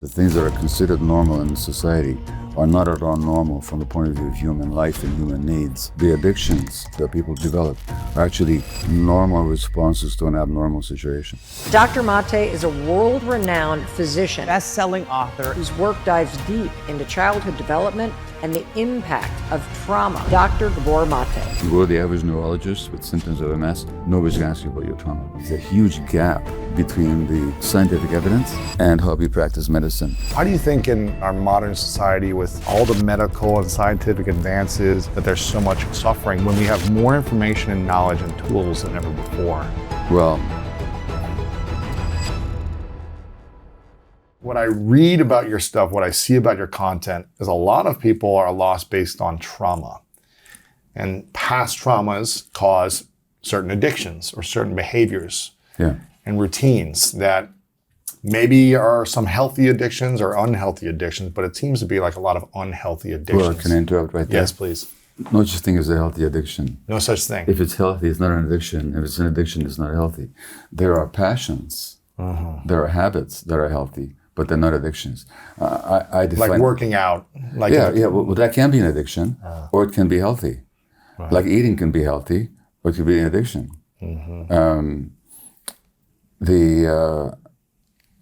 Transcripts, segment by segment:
The things that are considered normal in society are not at all normal from the point of view of human life and human needs. The addictions that people develop are actually normal responses to an abnormal situation. Dr. Maté is a world-renowned physician, best-selling author whose work dives deep into childhood development and the impact of trauma. Dr. Gabor Maté. You go to the average neurologist with symptoms of MS, nobody's going to ask you about your trauma. There's a huge gap between the scientific evidence and how we practice medicine. Why do you think in our modern society, with all the medical and scientific advances, that there's so much suffering when we have more information and knowledge and tools than ever before? Well, what I read about your stuff, what I see about your content, is a lot of people are lost based on trauma. And past traumas cause certain addictions or certain behaviors and routines that maybe are some healthy addictions or unhealthy addictions, but it seems to be like a lot of unhealthy addictions. Well, can I interrupt right there? Yes, please. No such thing as a healthy addiction. No such thing. If it's healthy, it's not an addiction. If it's an addiction, it's not healthy. There are passions, there are habits that are healthy, but they're not addictions. I define, like working out. Like well, that can be an addiction, or it can be healthy. Right. Like eating can be healthy, or it could be an addiction.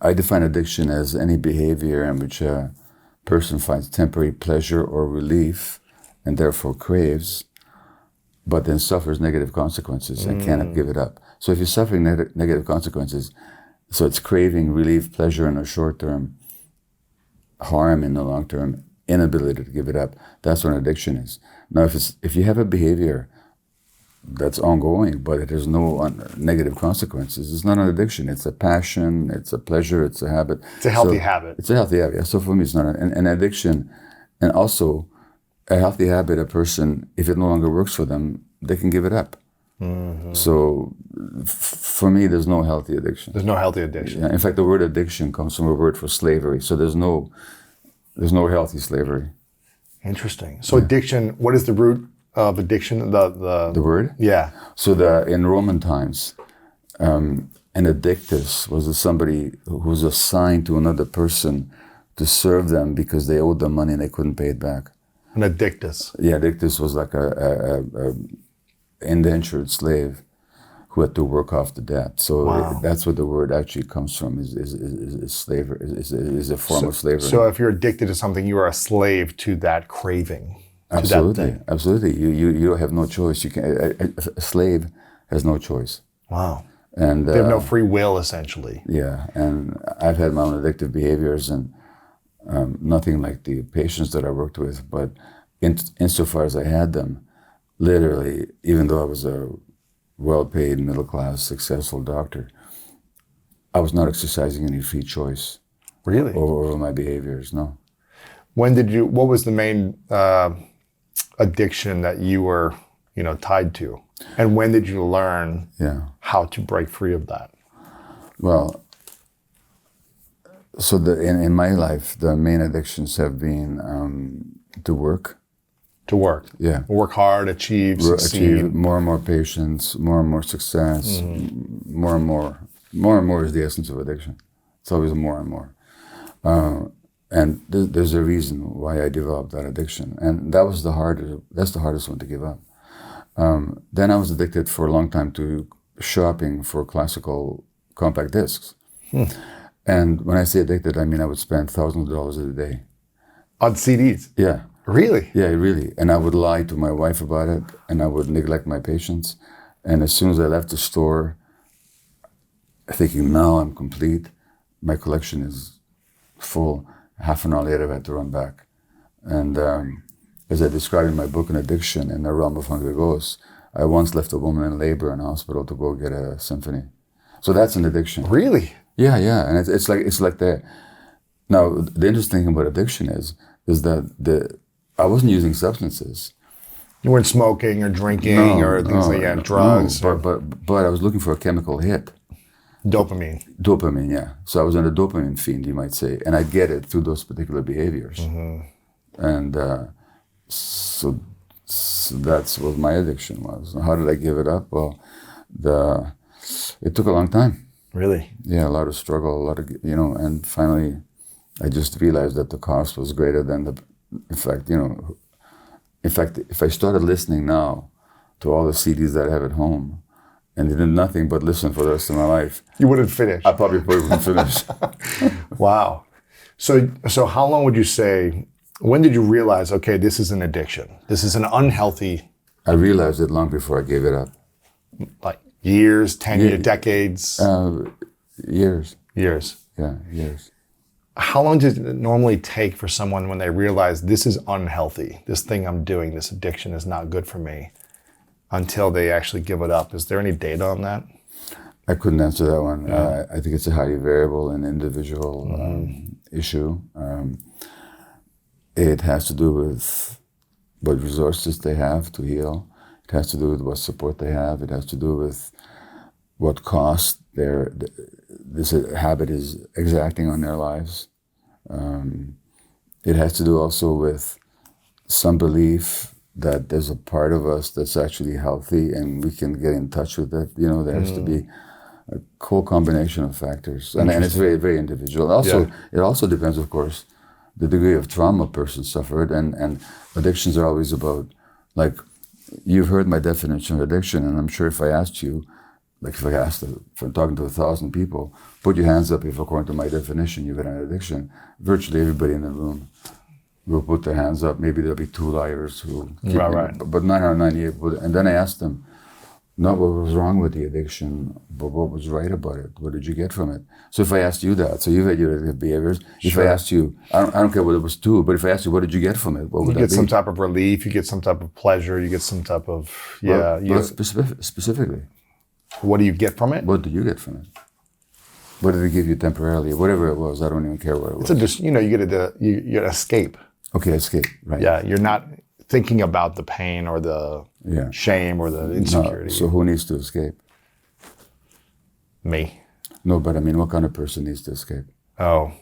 I define addiction as any behavior in which a person finds temporary pleasure or relief and therefore craves, but then suffers negative consequences and cannot give it up. So if you're suffering negative consequences, so it's craving relief, pleasure in the short term, harm in the long term, inability to give it up, that's what an addiction is. Now, if you have a behavior that's ongoing, but it has no negative consequences, it's not an addiction. It's a passion, it's a pleasure, it's a habit. It's a healthy habit. It's a healthy habit. So for me, it's not an addiction. And also, a healthy habit, a person, if it no longer works for them, they can give it up. So for me, there's no healthy addiction. There's no healthy addiction. Yeah. In fact, the word addiction comes from a word for slavery. So there's no healthy slavery. Interesting. So addiction, what is the root of addiction? The word? Yeah. So in Roman times, an addictus was somebody who was assigned to another person to serve them because they owed them money and they couldn't pay it back. An addictus. Yeah, addictus was like a indentured slave who had to work off the debt. So that's what the word actually comes from, is slavery, is a form of slavery. So if you're addicted to something, you are a slave to that craving. Absolutely, absolutely. You have no choice. You can. A slave has no choice. Wow. And they have no free will, essentially. Yeah, and I've had my own addictive behaviors, and nothing like the patients that I worked with, but insofar as I had them, literally, even though I was a well-paid, middle-class, successful doctor, I was not exercising any free choice. Really? Over my behaviors, no. What was the main addiction that you were, tied to? And when did you learn how to break free of that? Well, so in my life, the main addictions have been to work. To work. Yeah. Work hard, succeed. Achieve more and more patience, more and more success, more and more. More and more is the essence of addiction. It's always more and more. And there's a reason why I developed that addiction. And that's the hardest one to give up. Then I was addicted for a long time to shopping for classical compact discs. And when I say addicted, I mean I would spend thousands of dollars a day. On CDs? Yeah. Really? Yeah, really. And I would lie to my wife about it, and I would neglect my patients. And as soon as I left the store, thinking, now I'm complete, my collection is full, half an hour later I had to run back. And as I describe in my book, An Addiction in the Realm of Hungry Ghosts, I once left a woman in labor in a hospital to go get a symphony. So that's an addiction. Really? Yeah. And it's like that. Now, the interesting thing about addiction is that I wasn't using substances. You weren't smoking or drinking or things like that, drugs. No, but I was looking for a chemical hit. Dopamine. Dopamine, yeah. So I was on a dopamine fiend, you might say, and I get it through those particular behaviors. And so that's what my addiction was. How did I give it up? Well, it took a long time. Really? Yeah, a lot of struggle, and finally I just realized that the cost was greater than the, in fact, if I started listening now to all the CDs that I have at home and did nothing but listen for the rest of my life, You wouldn't finish. I probably wouldn't finish. Wow. So how long would you say, when did you realize, okay, this is an addiction? This is an unhealthy, I realized it long before I gave it up. like years, 10 years, decades? Years. Years. Yeah, years. How long does it normally take for someone when they realize this is unhealthy, this thing I'm doing, this addiction is not good for me, until they actually give it up? Is there any data on that? I couldn't answer that one. I think it's a highly variable and individual issue. It has to do with what resources they have to heal. It has to do with what support they have. It has to do with what cost this habit is exacting on their lives. It has to do also with some belief that there's a part of us that's actually healthy and we can get in touch with it. There has to be a whole combination of factors. And it's very, very individual. Also, It also depends, of course, the degree of trauma a person suffered. And addictions are always about, like, you've heard my definition of addiction, and I'm sure if I asked you, like if I'm talking to 1,000 people, put your hands up if according to my definition you've had an addiction, virtually everybody in the room will put their hands up. Maybe there'll be 2 liars who, but 998 would. And then I asked them, not what was wrong with the addiction, but what was right about it. What did you get from it? So if I asked you that, so you've had your addictive behaviors. If I asked you, I don't care what it was to, but if I asked you, what did you get from it? What would that be? You get some type of relief, you get some type of pleasure, you get some type of, specifically. What do you get from it? What do you get from it? What did it give you temporarily? Whatever it was, I don't even care what it was. It's you get escape. Okay, escape, right. Yeah, you're not thinking about the pain or the shame or the insecurity. No, so who needs to escape? Me. No, but I mean, what kind of person needs to escape? Oh,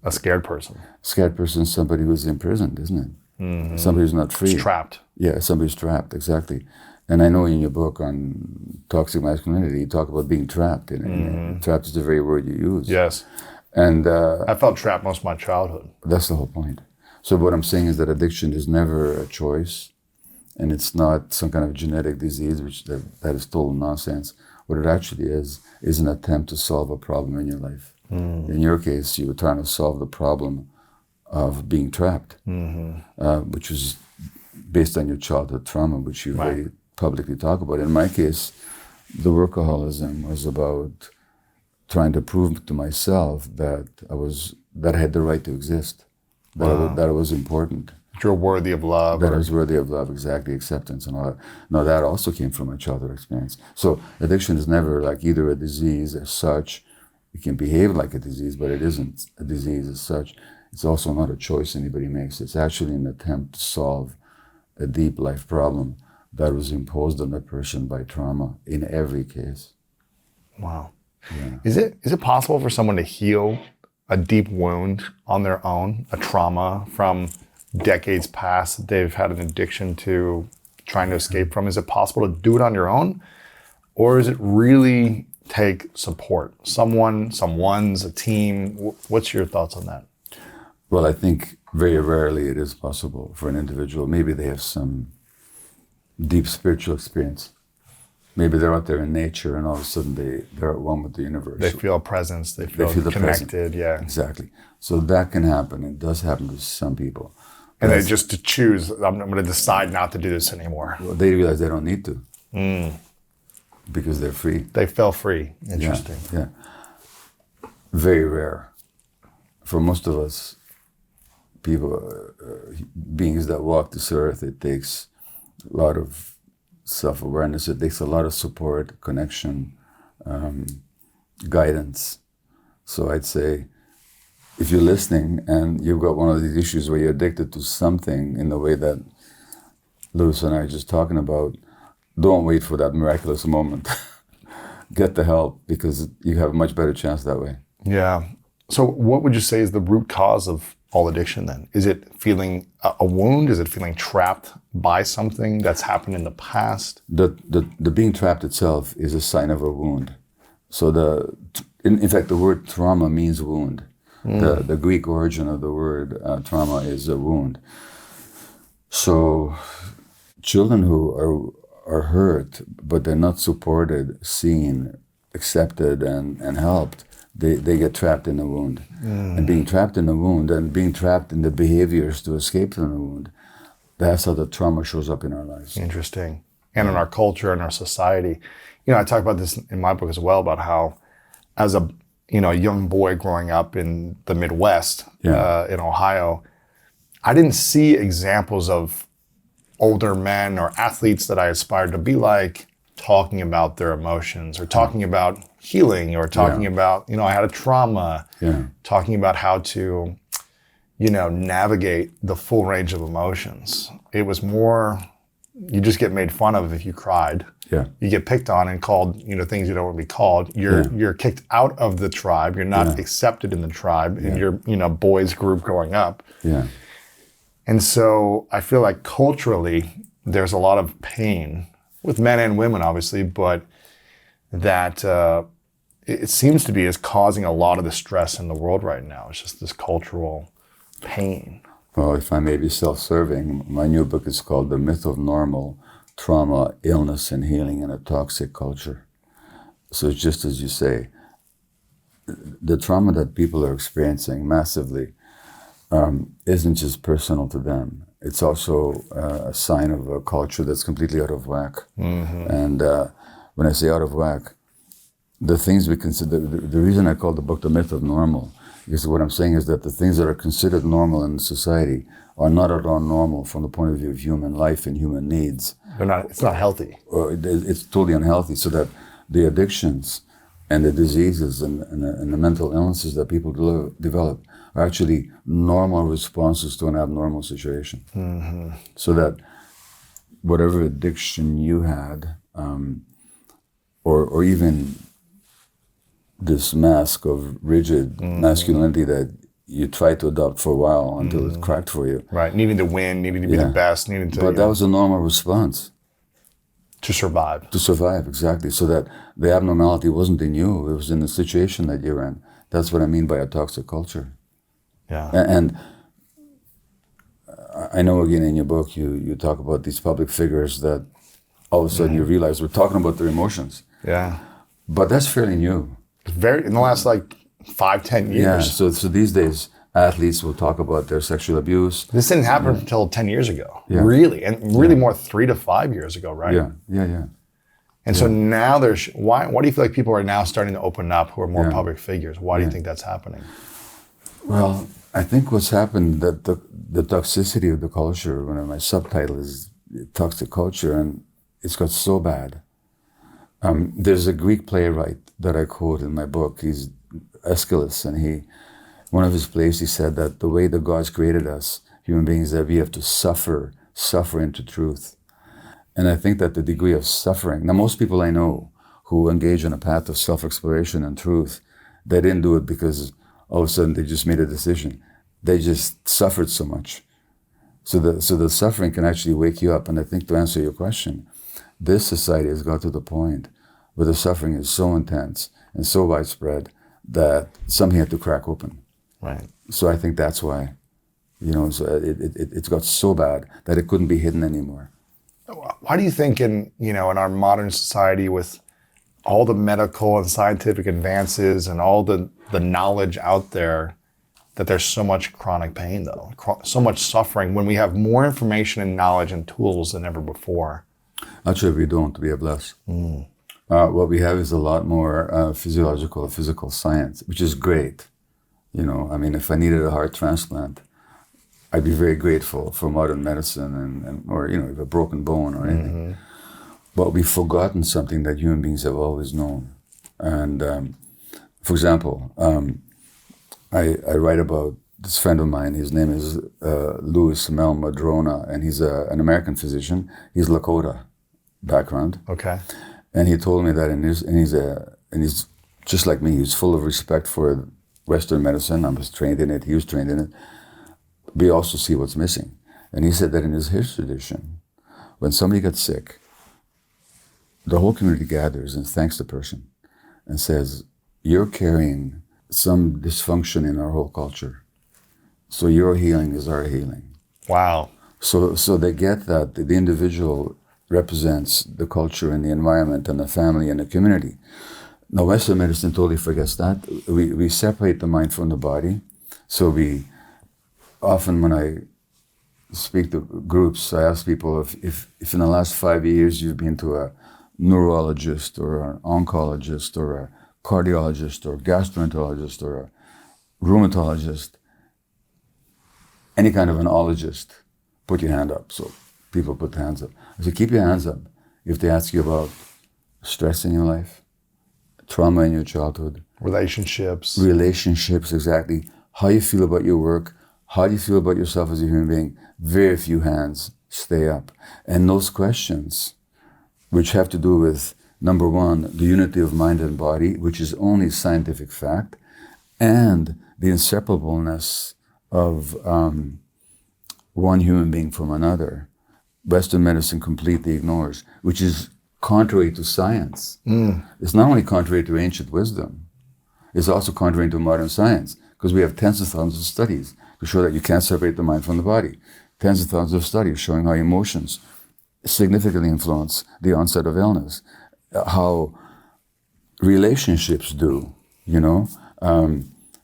a scared person. Scared person is somebody who's imprisoned, isn't it? Mm-hmm. Somebody who's not free. It's trapped. Yeah, somebody's trapped, exactly. And I know in your book on toxic masculinity, you talk about being trapped. Trapped is the very word you use. Yes. And I felt trapped most of my childhood. That's the whole point. So what I'm saying is that addiction is never a choice, and it's not some kind of genetic disease, which that is total nonsense. What it actually is an attempt to solve a problem in your life. In your case, you were trying to solve the problem of being trapped, which was based on your childhood trauma, which you very publicly talk about. In my case, the workaholism was about trying to prove to myself that I had the right to exist. That I was important. You're worthy of love. That I was worthy of love, exactly, acceptance and all that. No, that also came from my childhood experience. So addiction is never like either a disease as such. It can behave like a disease, but it isn't a disease as such. It's also not a choice anybody makes. It's actually an attempt to solve a deep life problem that was imposed on a person by trauma in every case. Wow. Yeah. Is it possible for someone to heal a deep wound on their own, a trauma from decades past that they've had an addiction to trying to escape from? Is it possible to do it on your own? Or is it really take support? Someone's, a team? What's your thoughts on that? Well, I think very rarely it is possible for an individual. Maybe they have some deep spiritual experience. Maybe they're out there in nature and all of a sudden they're at one with the universe. They feel a presence, they feel connected, yeah. Exactly. So that can happen. It does happen to some people. And they just to choose, I'm going to decide not to do this anymore. Well, they realize they don't need to. Because they're free. They feel free. Interesting. Yeah. Very rare. For most of us, people, beings that walk this earth, it takes a lot of self-awareness. It takes a lot of support, connection, guidance. So I'd say, if you're listening and you've got one of these issues where you're addicted to something in the way that Louis and I are just talking about, don't wait for that miraculous moment. Get the help, because you have a much better chance that way. Yeah. So what would you say is the root cause of all addiction then? Is it feeling a wound? Is it feeling trapped by something that's happened in the past? The being trapped itself is a sign of a wound. So in fact, the word trauma means wound. The Greek origin of the word trauma is a wound. So children who are hurt, but they're not supported, seen, accepted, and helped, they get trapped in a wound. And being trapped in a wound and being trapped in the behaviors to escape from the wound, that's how the trauma shows up in our lives. Interesting. And in our culture and our society. You know, I talk about this in my book as well, about how as a young boy growing up in the Midwest, in Ohio, I didn't see examples of older men or athletes that I aspired to be like talking about their emotions or talking about healing or talking about, I had a trauma, talking about how to, navigate the full range of emotions. It was more, you just get made fun of if you cried. Yeah. You get picked on and called, things you don't want to be called. You're kicked out of the tribe. You're not accepted in the tribe in your, boys group growing up. Yeah. And so I feel like culturally, there's a lot of pain with men and women, obviously, but that it seems to be is causing a lot of the stress in the world right now. It's just this cultural pain. Well, if I may be self-serving, my new book is called The Myth of Normal: Trauma, Illness, and Healing in a Toxic Culture. So just as you say, the trauma that people are experiencing massively isn't just personal to them. It's also a sign of a culture that's completely out of whack. And when I say out of whack, the things we consider, the reason I call the book The Myth of Normal, because what I'm saying is that the things that are considered normal in society are not at all normal from the point of view of human life and human needs. It's not healthy. Or it's totally unhealthy, so that the addictions and the diseases and the mental illnesses that people develop are actually normal responses to an abnormal situation. So that whatever addiction you had, or even this mask of rigid masculinity that you tried to adopt for a while until it cracked for you. Right, needing to win, needing to be the best, needing to... But that was a normal response. To survive. To survive, exactly. So that the abnormality wasn't in you, it was in the situation that you're in. That's what I mean by a toxic culture. Yeah. And I know, again, in your book, you talk about these public figures that all of a sudden you realize we're talking about their emotions. Yeah. But that's fairly new. In the last 5-10 years. Yeah, so these days, athletes will talk about their sexual abuse. This didn't happen until 10 years ago, really. And really more 3 to 5 years ago, right? Yeah. And so now why do you feel like people are now starting to open up who are more public figures? Why do you think that's happening? Well, I think what's happened, that the toxicity of the culture, my subtitle is Toxic Culture, and it's got so bad. There's a Greek playwright that I quote in my book. He's Aeschylus, and one of his plays, he said that the way the gods created us, human beings, that we have to suffer into truth. And I think that the degree of suffering, now most people I know who engage in a path of self-exploration and truth, they didn't do it because all of a sudden they just made a decision. They just suffered so much. So the suffering can actually wake you up. And I think, to answer your question, this society has got to the point where the suffering is so intense and so widespread that something had to crack open. Right. So I think that's why, so it's got so bad that it couldn't be hidden anymore. Why do you think in our modern society, with all the medical and scientific advances and all the knowledge out there, that there's so much chronic pain, though, so much suffering, when we have more information and knowledge and tools than ever before? Actually, we don't. We have less. What we have is a lot more physical science, which is great. If I needed a heart transplant, I'd be very grateful for modern medicine or a broken bone or anything. But we've forgotten something that human beings have always known. And for example, I write about this friend of mine. His name is Louis Mel Madrona, and he's an American physician. He's Lakota background. Okay. And he told me that, and he's just like me. He's full of respect for Western medicine. I was trained in it. He was trained in it. We also see what's missing. And he said that in his tradition, when somebody gets sick, the whole community gathers and thanks the person and says, "You're carrying some dysfunction in our whole culture. So your healing is our healing. Wow. So they get that the individual represents the culture and the environment and the family and the community. Now, Western medicine totally forgets that. We separate the mind from the body. So we often, when I speak to groups, I ask people if in the last 5 years you've been to a neurologist or an oncologist or a cardiologist or gastroenterologist or a rheumatologist, any kind of an ologist, put your hand up. So people put their hands up. I say, keep your hands up if they ask you about stress in your life, trauma in your childhood. Relationships, exactly. How you feel about your work, how do you feel about yourself as a human being? Very few hands stay up. And those questions, which have to do with, number one, the unity of mind and body, which is only scientific fact, and the inseparableness of one human being from another, Western medicine completely ignores, which is contrary to science. It's not only contrary to ancient wisdom, it's also contrary to modern science, because we have tens of thousands of studies to show that you can't separate the mind from the body. Tens of thousands of studies showing how emotions significantly influence the onset of illness, how relationships do, you know.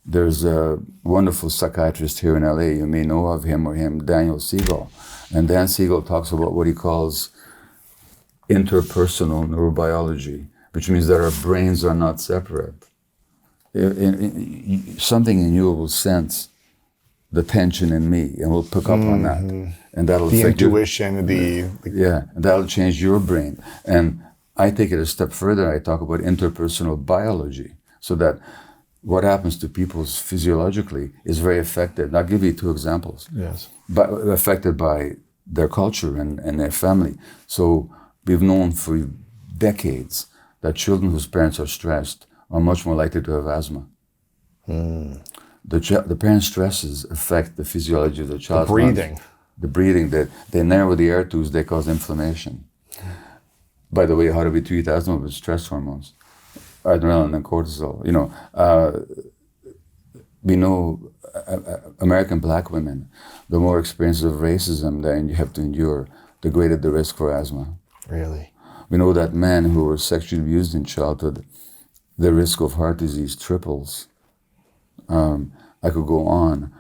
There's a wonderful psychiatrist here in LA, you may know of him or him, Daniel Siegel. And Dan Siegel talks about what he calls interpersonal neurobiology, which means that our brains are not separate. Something in you will sense the tension in me, and we'll pick up on that. And that'll the affect intuition, and that'll change your brain. And I take it a step further, I talk about interpersonal biology, so that what happens to people physiologically is very affected. I'll give you two examples. Yes. But affected by their culture and their family. So we've known for decades that children whose parents are stressed are much more likely to have asthma. The parents' stresses affect the physiology of the child's breathing. lungs. The breathing, they narrow the air tubes, they cause inflammation. By the way, how do we treat asthma with stress hormones? Adrenaline and cortisol. You know, we know American black women, the more experiences of racism that you have to endure, the greater the risk for asthma. Really? We know that men who were sexually abused in childhood, the risk of heart disease triples. I could go on.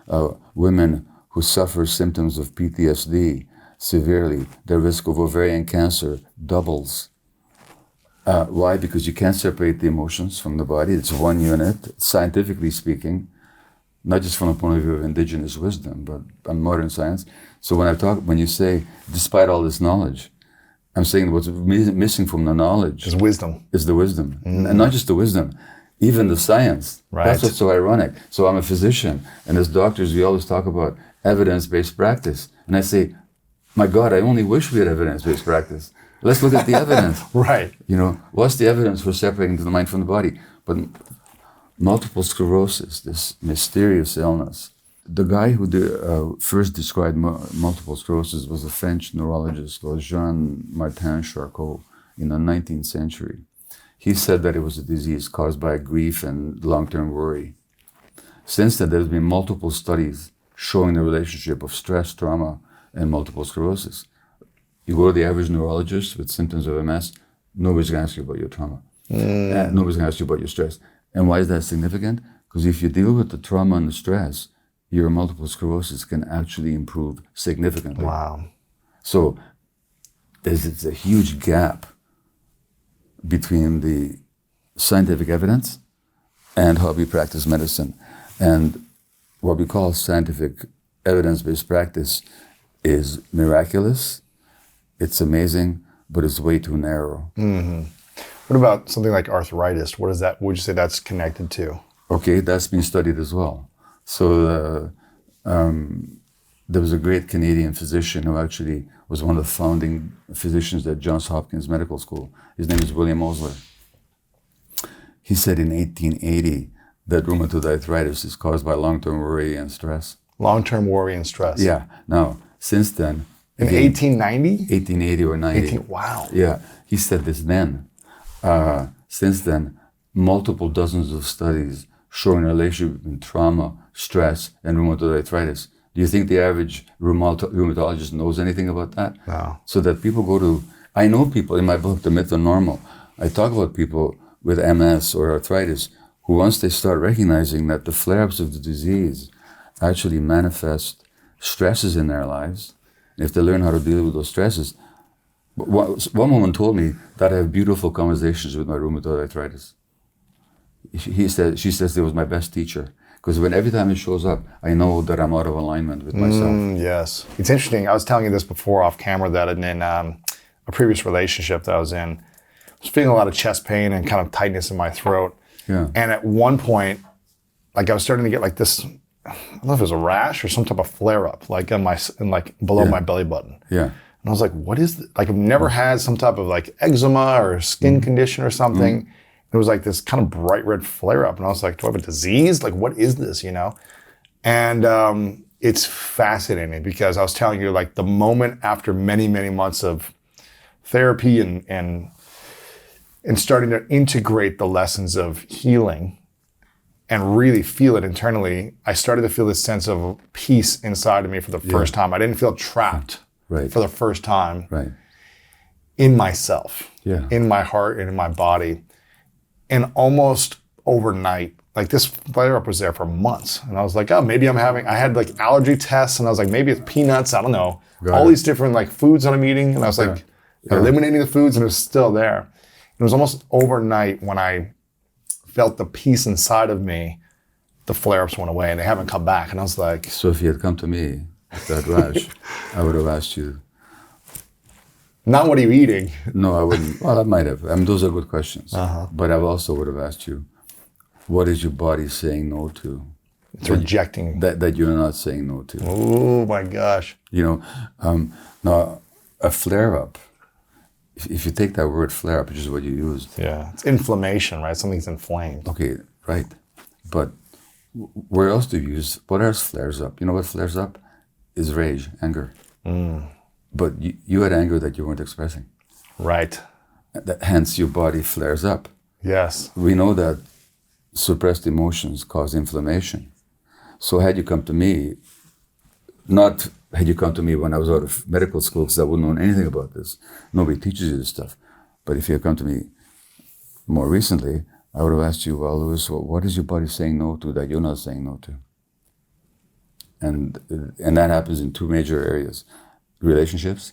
Women who suffer symptoms of PTSD severely, the risk of ovarian cancer doubles. Why? Because you can't separate the emotions from the body. It's one unit, scientifically speaking, not just from the point of view of indigenous wisdom, but on modern science. So when you say, despite all this knowledge, I'm saying what's missing from the knowledge is wisdom. Is the wisdom. And not just the wisdom, even the science. Right. That's what's so ironic. So I'm a physician, and as doctors, we always talk about evidence-based practice. And I say, my God, I only wish we had evidence-based practice. Let's look at the evidence. Right. You know, what's the evidence for separating the mind from the body? But multiple sclerosis, this mysterious illness. The guy who first described multiple sclerosis was a French neurologist called Jean-Martin Charcot in the 19th century. He said that it was a disease caused by grief and long-term worry. Since then, there's been multiple studies showing the relationship of stress, trauma, and multiple sclerosis. You go to the average neurologist with symptoms of MS, nobody's going to ask you about your trauma. Nobody's going to ask you about your stress. And why is that significant? Because if you deal with the trauma and the stress, your multiple sclerosis can actually improve significantly. Wow. So there's a huge gap between the scientific evidence and how we practice medicine. And what we call scientific evidence-based practice is miraculous, it's amazing, but it's way too narrow. Mm-hmm. What about something like arthritis? What is that? Would you say that's connected to? Okay, that's been studied as well. So there was a great Canadian physician who actually was one of the founding physicians at Johns Hopkins Medical School. His name is William Osler. He said in 1880 that rheumatoid arthritis is caused by long-term worry and stress. Long-term worry and stress. Yeah. Now, since then... In 1890? 1880 or 90. Wow. Yeah. He said this then. Since then, multiple dozens of studies showing a relationship between trauma, stress, and rheumatoid arthritis. Do you think the average rheumatologist knows anything about that? No. So that people go to, I know people in my book, The Myth of Normal, I talk about people with MS or arthritis who once they start recognizing that the flare-ups of the disease actually manifest stresses in their lives, if they learn how to deal with those stresses. One woman told me that I have beautiful conversations with my rheumatoid arthritis. She says it was my best teacher. Because every time it shows up, I know that I'm out of alignment with myself. Yes. It's interesting. I was telling you this before off camera that in a previous relationship that I was in, I was feeling a lot of chest pain and kind of tightness in my throat. Yeah. And at one point, like I was starting to get like this, I don't know if it was a rash or some type of flare up, like below my belly button. Yeah. And I was like, what is this? Like I've never had some type of like eczema or skin condition or something. It was like this kind of bright red flare up. And I was like, do I have a disease? Like, what is this, you know? And it's fascinating because I was telling you, like the moment after many, many months of therapy and starting to integrate the lessons of healing and really feel it internally, I started to feel this sense of peace inside of me for the first time. I didn't feel trapped for the first time in myself, in my heart and in my body. And almost overnight, like this flare-up was there for months. And I was like, oh, maybe I had like allergy tests and I was like, maybe it's peanuts, I don't know. All these different like foods that I'm eating. And I was like eliminating the foods and it was still there. It was almost overnight when I felt the peace inside of me, the flare-ups went away and they haven't come back. And I was like... So if you had come to me with that rash, I would have asked you... Not what are you eating? No, I wouldn't. Well, I might have. I mean, those are good questions. But I also would have asked you, what is your body saying no to? It's rejecting. That you're not saying no to. Oh my gosh. You know, now a flare-up, if you take that word flare-up, which is what you used. Yeah, it's inflammation, right? Something's inflamed. Okay, right. But where else do you use, what else flares up? You know what flares up? Is rage, anger. But you had anger that you weren't expressing. Right. Hence your body flares up. Yes. We know that suppressed emotions cause inflammation. So had you come to me, not had you come to me when I was out of medical school, because I wouldn't know anything about this. Nobody teaches you this stuff. But if you had come to me more recently, I would have asked you, well, Louis, what is your body saying no to that you're not saying no to? And that happens in two major areas. Relationships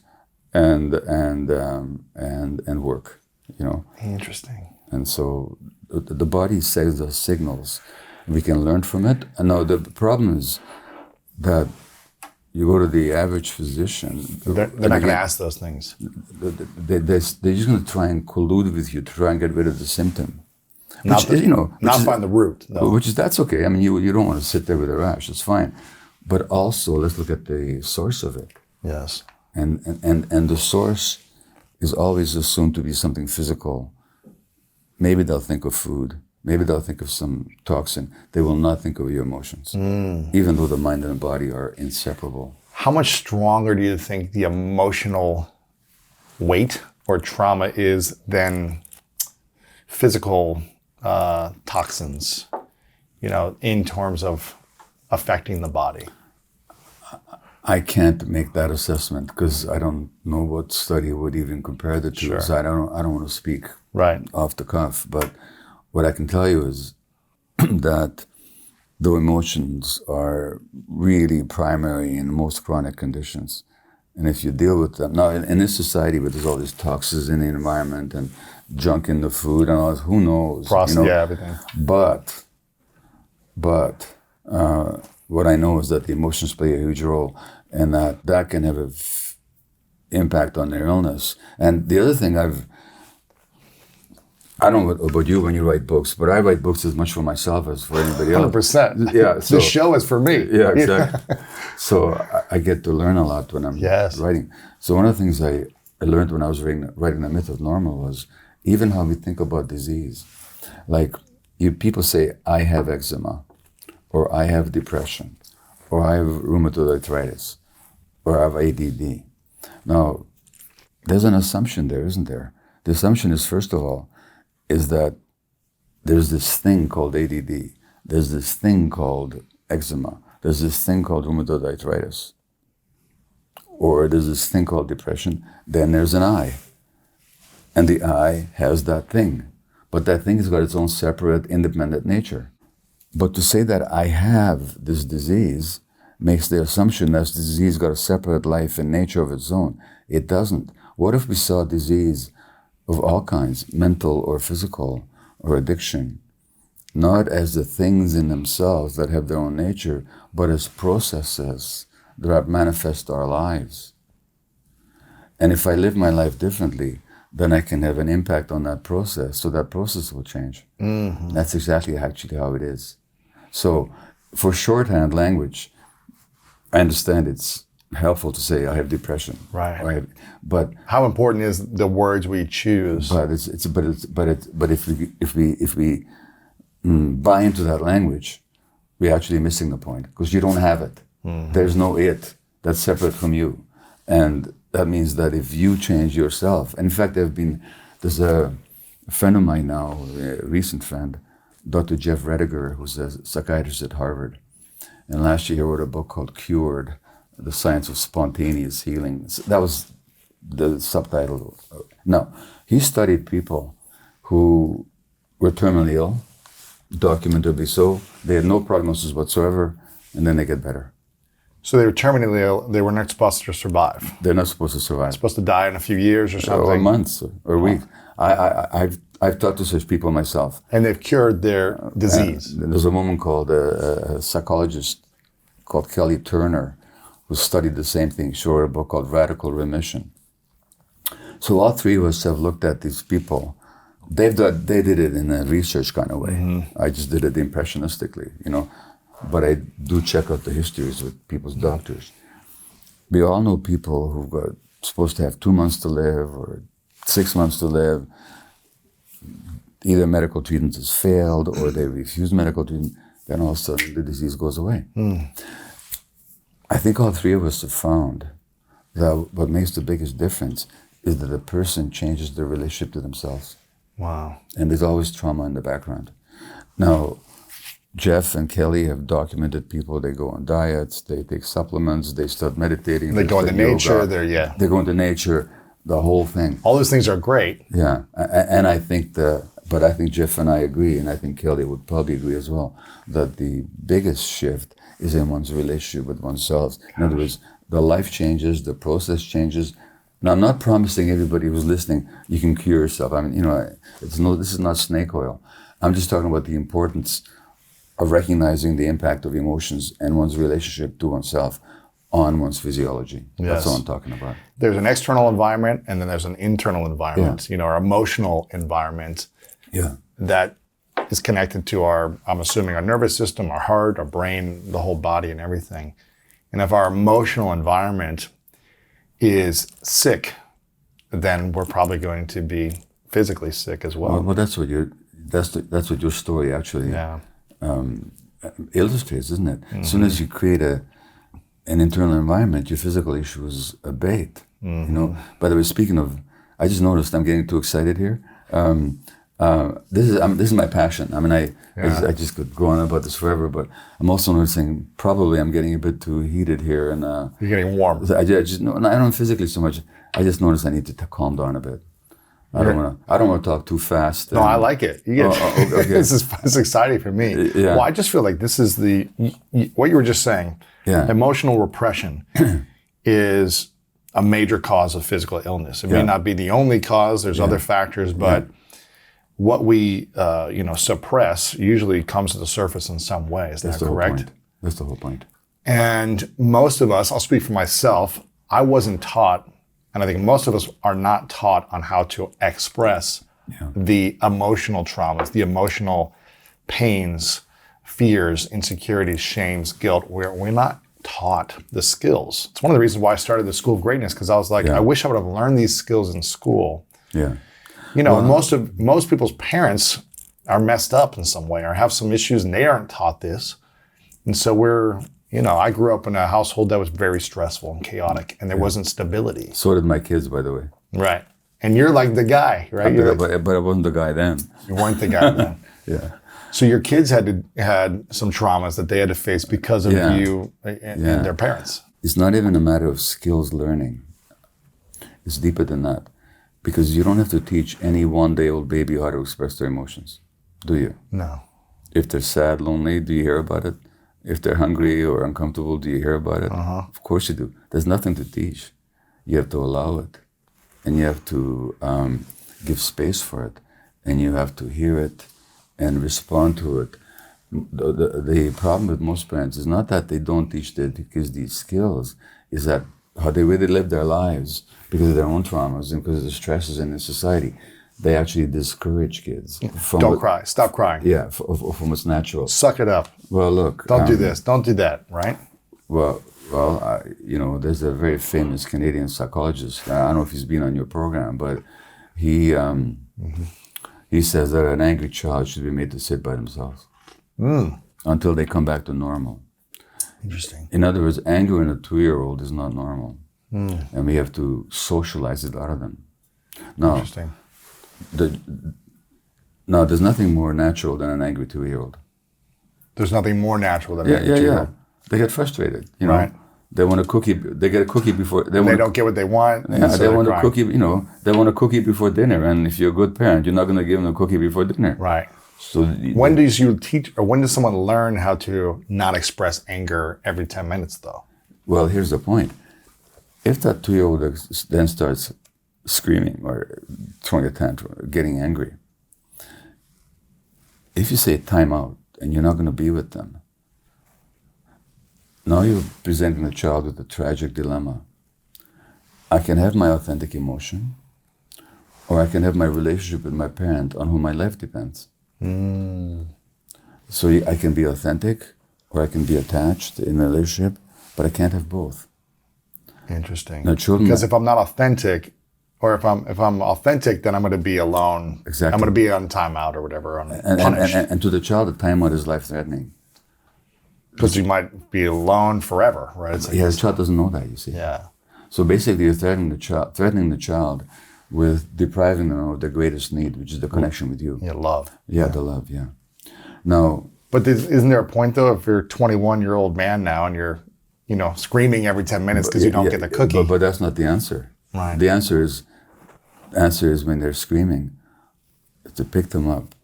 and work, you know. Interesting. And so the body sends us signals. We can learn from it. And now the problem is that you go to the average physician. They're not going to ask those things. They're just going to try and collude with you to try and get rid of the symptom. Not find the root. No. That's okay. I mean, you don't want to sit there with a rash. It's fine. But also, let's look at the source of it. Yes. And the source is always assumed to be something physical. Maybe they'll think of food. Maybe they'll think of some toxin. They will not think of your emotions, even though the mind and the body are inseparable. How much stronger do you think the emotional weight or trauma is than physical toxins, you know, in terms of affecting the body? I can't make that assessment because I don't know what study would even compare the two. Sure. So I don't want to speak off the cuff. But what I can tell you is that the emotions are really primary in most chronic conditions. And if you deal with them, now in this society where there's all these toxins in the environment and junk in the food and all this, who knows? Everything. But what I know is that the emotions play a huge role and that can have an impact on their illness. And the other thing I don't know about you when you write books, but I write books as much for myself as for anybody else. 100%. Yeah. So, the show is for me. Yeah, exactly. So I get to learn a lot when I'm writing. So one of the things I learned when I was writing The Myth of Normal was even how we think about disease. Like people say, I have eczema, or I have depression, or I have rheumatoid arthritis, or I have ADD. Now, there's an assumption there, isn't there? The assumption is, first of all, is that there's this thing called ADD there's this thing called eczema. There's this thing called rheumatoid arthritis. Or there's this thing called depression. Then there's an I. And the I has that thing. But that thing has got its own separate, independent nature. But to say that I have this disease makes the assumption that this disease got a separate life and nature of its own. It doesn't. What if we saw disease of all kinds, mental or physical or addiction, not as the things in themselves that have their own nature, but as processes that manifest our lives? And if I live my life differently, then I can have an impact on that process, so that process will change. Mm-hmm. That's exactly actually how it is. So for shorthand language, I understand it's helpful to say I have depression. Right. But how important is the words we choose? But if we buy into that language, we're actually missing the point, because you don't have it. Mm-hmm. There's no it that's separate from you, and that means that if you change yourself, and in fact, there's a friend of mine now, a recent friend, Dr. Jeff Rediger, who's a psychiatrist at Harvard, and last year he wrote a book called Cured, The Science of Spontaneous Healing. That was the subtitle. Now, he studied people who were terminally ill, documentably so. They had no prognosis whatsoever, and then they get better. So they were terminally ill. They were not supposed to survive. They're not supposed to survive. Supposed to die in a few years or something. Or months or weeks. I've talked to such people myself. And they've cured their disease. There's a woman called a psychologist called Kelly Turner who studied the same thing. She wrote a book called Radical Remission. So all three of us have looked at these people. They did it in a research kind of way. Mm-hmm. I just did it impressionistically, But I do check out the histories with people's doctors. We all know people who got supposed to have 2 months to live or 6 months to live. Either medical treatment has failed or they refuse medical treatment. Then all of a sudden the disease goes away. Mm. I think all three of us have found that what makes the biggest difference is that the person changes their relationship to themselves. Wow. And there's always trauma in the background. Now, Jeff and Kelly have documented people, they go on diets, they take supplements, they start meditating. They go into nature, They go into nature, the whole thing. All those things are great. Yeah, and I think I think Jeff and I agree, and I think Kelly would probably agree as well, that the biggest shift is in one's relationship with oneself. In other words, the life changes, the process changes. Now, I'm not promising everybody who's listening, you can cure yourself. I mean, this is not snake oil. I'm just talking about the importance of recognizing the impact of emotions and one's relationship to oneself on one's physiology. Yes. That's all I'm talking about. There's an external environment and then there's an internal environment, our emotional environment that is connected to I'm assuming our nervous system, our heart, our brain, the whole body and everything. And if our emotional environment is sick, then we're probably going to be physically sick as well. Well, that's what your story actually illustrates, isn't it? Mm-hmm. As soon as you create an internal environment, your physical issues abate. Mm-hmm. By the way, speaking of, I just noticed I'm getting too excited here. This is my passion. I mean, I just could go on about this forever, but I'm also noticing probably I'm getting a bit too heated here, and you're getting warm. I don't physically so much. I just noticed I need to calm down a bit. I don't want to talk too fast. No, I like it. Okay. This is exciting for me. Yeah. Well, I just feel like this is what you were just saying. Yeah. Emotional repression is a major cause of physical illness. It may not be the only cause. There's other factors, but what we suppress usually comes to the surface in some way. Is that correct? That's the whole point. And most of us, I'll speak for myself, I wasn't taught. And I think most of us are not taught on how to express the emotional traumas, the emotional pains, fears, insecurities, shames, guilt. We're not taught the skills. It's one of the reasons why I started the School of Greatness, because I was like, I wish I would have learned these skills in school. Yeah. Most people's parents are messed up in some way or have some issues and they aren't taught this. And so I grew up in a household that was very stressful and chaotic, and there wasn't stability. So did my kids, by the way. Right. And you're like the guy, right? But I wasn't the guy then. You weren't the guy then. Yeah. So your kids had some traumas that they had to face because of you and their parents. It's not even a matter of skills learning. It's deeper than that. Because you don't have to teach any one-day-old baby how to express their emotions, do you? No. If they're sad, lonely, do you hear about it? If they're hungry or uncomfortable, do you hear about it? Of course you do. There's nothing to teach. You have to allow it. And you have to give space for it. And you have to hear it and respond to it. The problem with most parents is not that they don't teach their kids these skills, is that how they really live their lives because of their own traumas and because of the stresses in the society. They actually discourage kids. Don't cry. Stop crying. Yeah, from what's natural. Suck it up. Well, look. Don't do this. Don't do that, right? Well, there's a very famous Canadian psychologist. I don't know if he's been on your program, but he says that an angry child should be made to sit by themselves until they come back to normal. Interesting. In other words, anger in a 2-year-old is not normal. And we have to socialize it out of them. Now, interesting. There's nothing more natural than an angry 2-year-old. There's nothing more natural than an angry 2-year-old. They get frustrated, you know. Right. They want a cookie. They get a cookie before they don't get what they want. Yeah, they want a cookie. You know, they want a cookie before dinner. And if you're a good parent, you're not going to give them a cookie before dinner. Right. So when does someone learn how to not express anger every 10 minutes, though? Well, here's the point. If that 2-year-old then starts screaming or throwing a tantrum, or getting angry, if you say time out and you're not going to be with them, now you're presenting the child with a tragic dilemma. I can have my authentic emotion, or I can have my relationship with my parent on whom my life depends. So I can be authentic, or I can be attached in a relationship, but I can't have both. Interesting. Now, children, because if I'm not authentic, or if I'm authentic, then I'm going to be alone. Exactly. I'm going to be on timeout or whatever, punished. And to the child, the timeout is life-threatening. Because you might be alone forever, right? It's like the child doesn't know that, you see. Yeah. So basically, you're threatening the child with depriving them of their greatest need, which is the connection with you. Yeah, love. Yeah, the love, yeah. Now... But isn't there a point, though, if you're a 21-year-old man now and you're, screaming every 10 minutes because you don't get the cookie? But that's not the answer. Right. The answer is when they're screaming, to pick them up.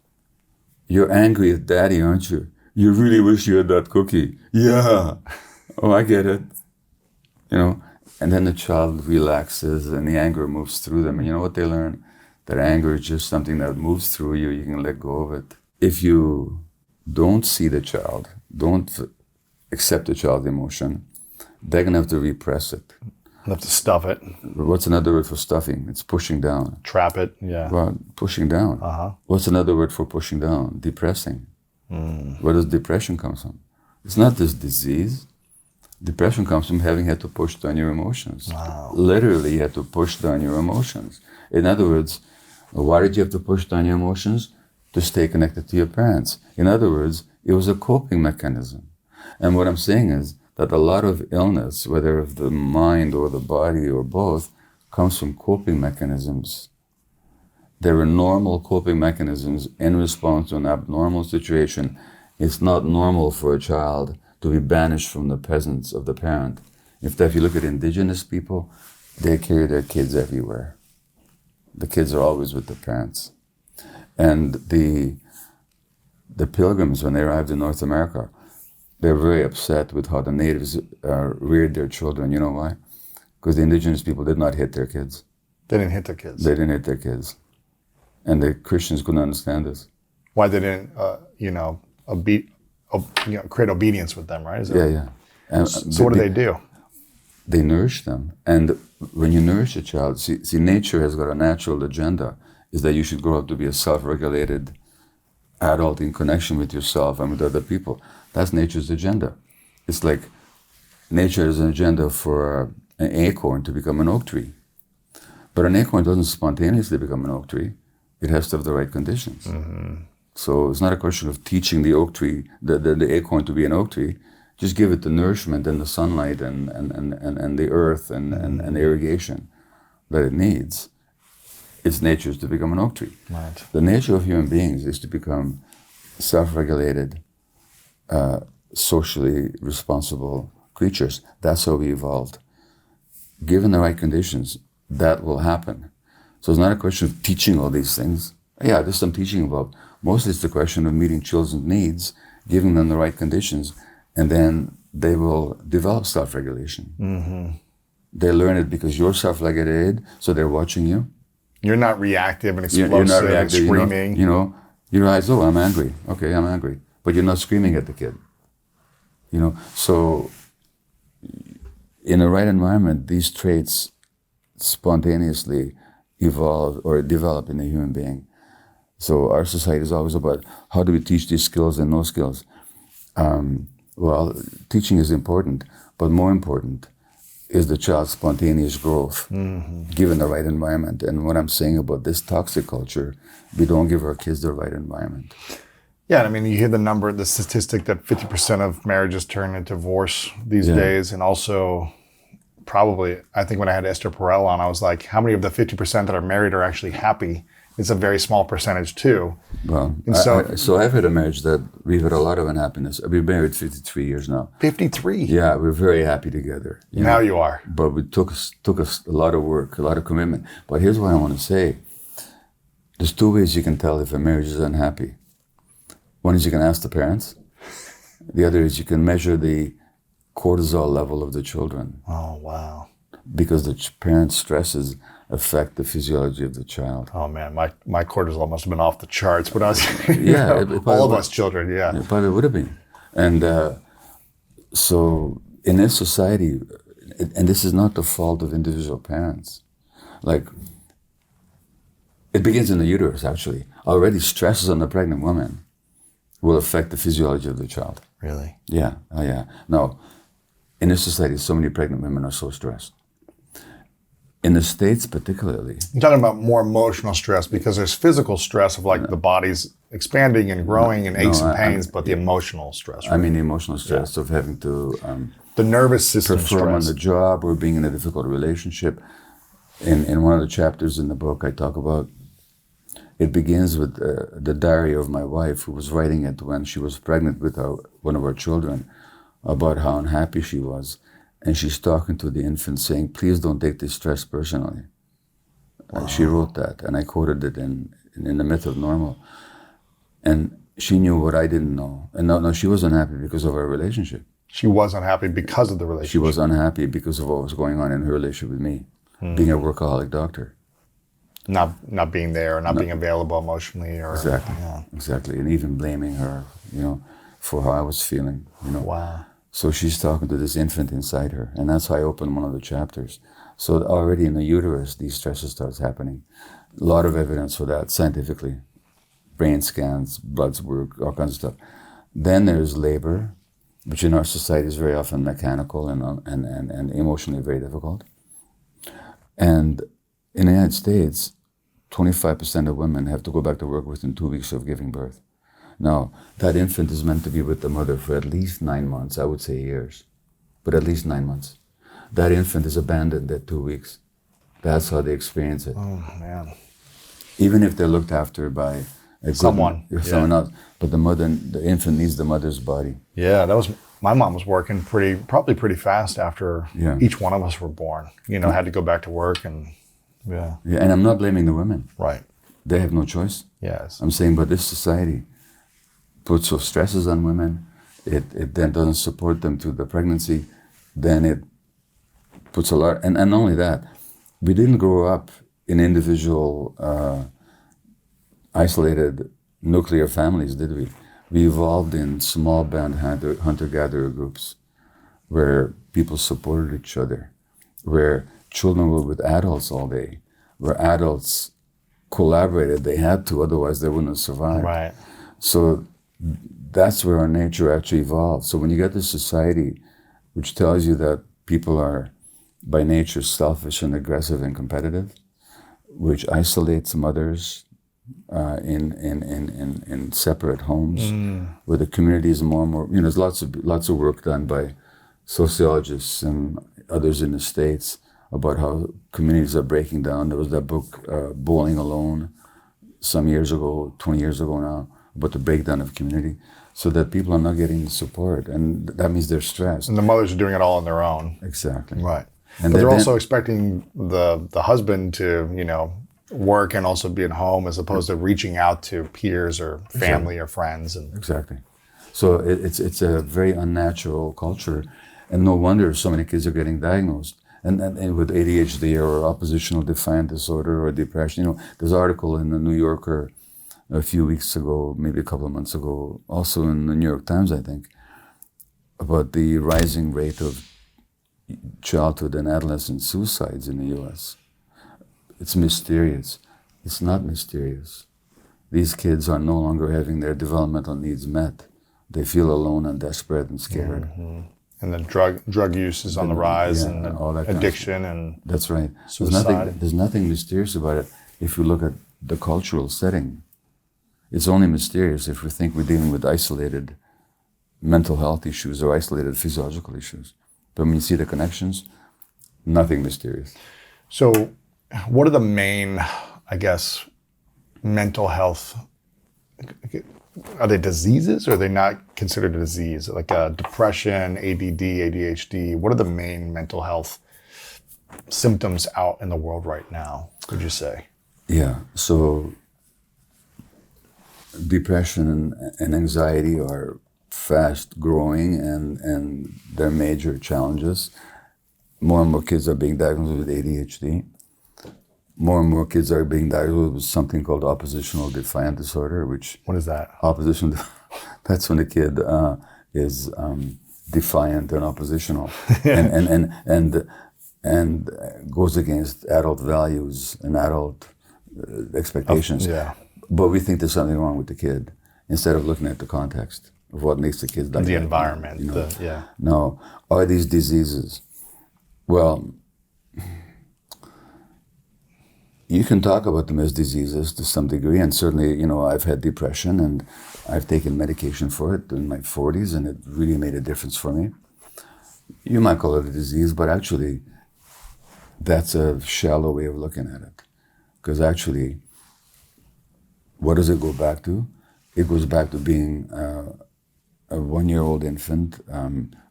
You're angry at daddy, aren't you? You really wish you had that cookie. Yeah. Oh, I get it. And then the child relaxes and the anger moves through them. And you know what they learn? That anger is just something that moves through you. You can let go of it. If you don't see the child, don't accept the child's emotion, they're going to have to repress it. You have to stuff it. What's another word for stuffing? It's pushing down. Trap it, yeah. Well, pushing down. What's another word for pushing down? Depressing. Where does depression come from? It's not this disease. Depression comes from having had to push down your emotions. Wow. Literally, you had to push down your emotions. In other words, why did you have to push down your emotions? To stay connected to your parents. In other words, it was a coping mechanism. And what I'm saying is that a lot of illness, whether of the mind or the body or both, comes from coping mechanisms. There are normal coping mechanisms in response to an abnormal situation. It's not normal for a child to be banished from the presence of the parent. If you look at indigenous people, they carry their kids everywhere. The kids are always with the parents. And the Pilgrims, when they arrived in North America, they were very upset with how the natives reared their children. You know why? Because the indigenous people did not hit their kids. They didn't hit their kids. They didn't hit their kids. And the Christians couldn't understand this. Why they didn't, create obedience with them, right? Yeah. And, so what do? They nourish them. And when you nourish a child, see, nature has got a natural agenda, is that you should grow up to be a self-regulated adult in connection with yourself and with other people. That's nature's agenda. It's like nature has an agenda for an acorn to become an oak tree. But an acorn doesn't spontaneously become an oak tree. It has to have the right conditions. So it's not a question of teaching the oak tree, the acorn to be an oak tree. Just give it the nourishment and the sunlight and the earth and the irrigation that it needs. Its nature is to become an oak tree. Right. The nature of human beings is to become self-regulated, socially responsible creatures. That's how we evolved. Given the right conditions, that will happen. So it's not a question of teaching all these things. Yeah, there's some teaching involved. Mostly it's the question of meeting children's needs, giving them the right conditions, and then they will develop self-regulation. Mm-hmm. They learn it because you're self-regulated, so they're watching you. You're not reactive and explosive You're not reactive, and screaming. You realize, oh, I'm angry. Okay, I'm angry. But you're not screaming at the kid. So in the right environment, these traits spontaneously evolve or develop in a human being. So our society is always about how do we teach these skills and no skills. Well, teaching is important, but more important is the child's spontaneous growth, given the right environment. And what I'm saying about this toxic culture, we don't give our kids the right environment. Yeah, I mean, you hear the statistic that 50% of marriages turn into divorce these days. And also, probably, I think when I had Esther Perel on, I was like, how many of the 50% that are married are actually happy? It's a very small percentage too. Well, and so I've had a marriage that we've had a lot of unhappiness. We've been married 53 years now. 53? Yeah, we're very happy together. Now you are. But it took us a lot of work, a lot of commitment. But here's what I want to say. There's two ways you can tell if a marriage is unhappy. One is you can ask the parents. The other is you can measure the cortisol level of the children. Oh, wow. Because the parents' stresses affect the physiology of the child. Oh man, my cortisol must have been off the charts when I was all of us children, yeah. It probably would have been. And so in this society, and this is not the fault of individual parents, like it begins in the uterus actually. Already stresses on the pregnant woman will affect the physiology of the child. Really? Yeah, oh yeah. Now, in this society, so many pregnant women are so stressed. In the States particularly. I'm talking about more emotional stress because there's physical stress of like the body's expanding and growing and aches and pains, but the emotional stress. Right? I mean the emotional stress of having to the nervous system perform stress. on the job or being in a difficult relationship. In one of the chapters in the book I talk about, it begins with the diary of my wife who was writing it when she was pregnant with one of our children about how unhappy she was. And she's talking to the infant saying, please don't take this stress personally. Wow. She wrote that, and I quoted it in The Myth of Normal. And she knew what I didn't know. And no, she was unhappy because of our relationship. She was unhappy because of the relationship. She was unhappy because of what was going on in her relationship with me, being a workaholic doctor. Not being there, not being available emotionally. Or Exactly, exactly. And even blaming her, for how I was feeling, Wow. So she's talking to this infant inside her, and that's how I opened one of the chapters. So already in the uterus, these stresses starts happening. A lot of evidence for that scientifically. Brain scans, blood work, all kinds of stuff. Then there's labor, which in our society is very often mechanical and emotionally very difficult. And in the United States, 25% of women have to go back to work within 2 weeks of giving birth. Now, that infant is meant to be with the mother for at least 9 months, I would say years, but at least 9 months. That infant is abandoned at 2 weeks. That's how they experience it. Oh, man. Even if they're looked after by someone else, but the infant needs the mother's body. Yeah, my mom was working probably pretty fast after each one of us were born. Had to go back to work and Yeah, and I'm not blaming the women. Right. They have no choice. Yes. I'm saying, but this society puts so stresses on women, it then doesn't support them through the pregnancy, then it puts a lot, and not only that, we didn't grow up in individual, isolated nuclear families, did we? We evolved in small band hunter-gatherer groups where people supported each other, where children were with adults all day, where adults collaborated. They had to, otherwise they wouldn't have survived. Right. So that's where our nature actually evolved. So when you get this society which tells you that people are by nature selfish and aggressive and competitive, which isolates mothers in separate homes, where the community is more and more, there's lots of work done by sociologists and others in the States about how communities are breaking down. There was that book, Bowling Alone, some years ago, 20 years ago now, about the breakdown of community, so that people are not getting the support, and that means they're stressed. And the mothers are doing it all on their own. Exactly. Right. And But they're then- also expecting the husband to, work and also be at home, as opposed to reaching out to peers or family or friends. And Exactly. So it's a very unnatural culture, and no wonder so many kids are getting diagnosed. And with ADHD or oppositional defiant disorder or depression. There's an article in the New Yorker a few weeks ago, maybe a couple of months ago, also in the New York Times, I think, about the rising rate of childhood and adolescent suicides in the US. It's mysterious. It's not mysterious. These kids are no longer having their developmental needs met. They feel alone and desperate and scared. Mm-hmm. And the drug use is on the rise, Yeah, and all that kind of addiction and That's right. suicide. There's nothing mysterious about it if you look at the cultural setting. It's only mysterious if we think we're dealing with isolated mental health issues or isolated physiological issues. But when you see the connections, nothing mysterious. So what are the main, mental health? Are they diseases, or are they not considered a disease? Like depression, ADD, ADHD. What are the main mental health symptoms out in the world right now, would you say? Yeah, so depression and anxiety are fast growing, and they're major challenges. More and more kids are being diagnosed with ADHD. More and more kids are being diagnosed with something called oppositional defiant disorder, which What is that? that's when the kid is defiant and oppositional, and goes against adult values and adult expectations. Yeah. But we think there's something wrong with the kid instead of looking at the context of what makes the kids The environment. Now, are these diseases? Well, you can talk about them as diseases to some degree, and certainly, I've had depression and I've taken medication for it in my 40s, and it really made a difference for me. You might call it a disease, but actually, that's a shallow way of looking at it. Because actually, what does it go back to? It goes back to being a 1-year-old infant,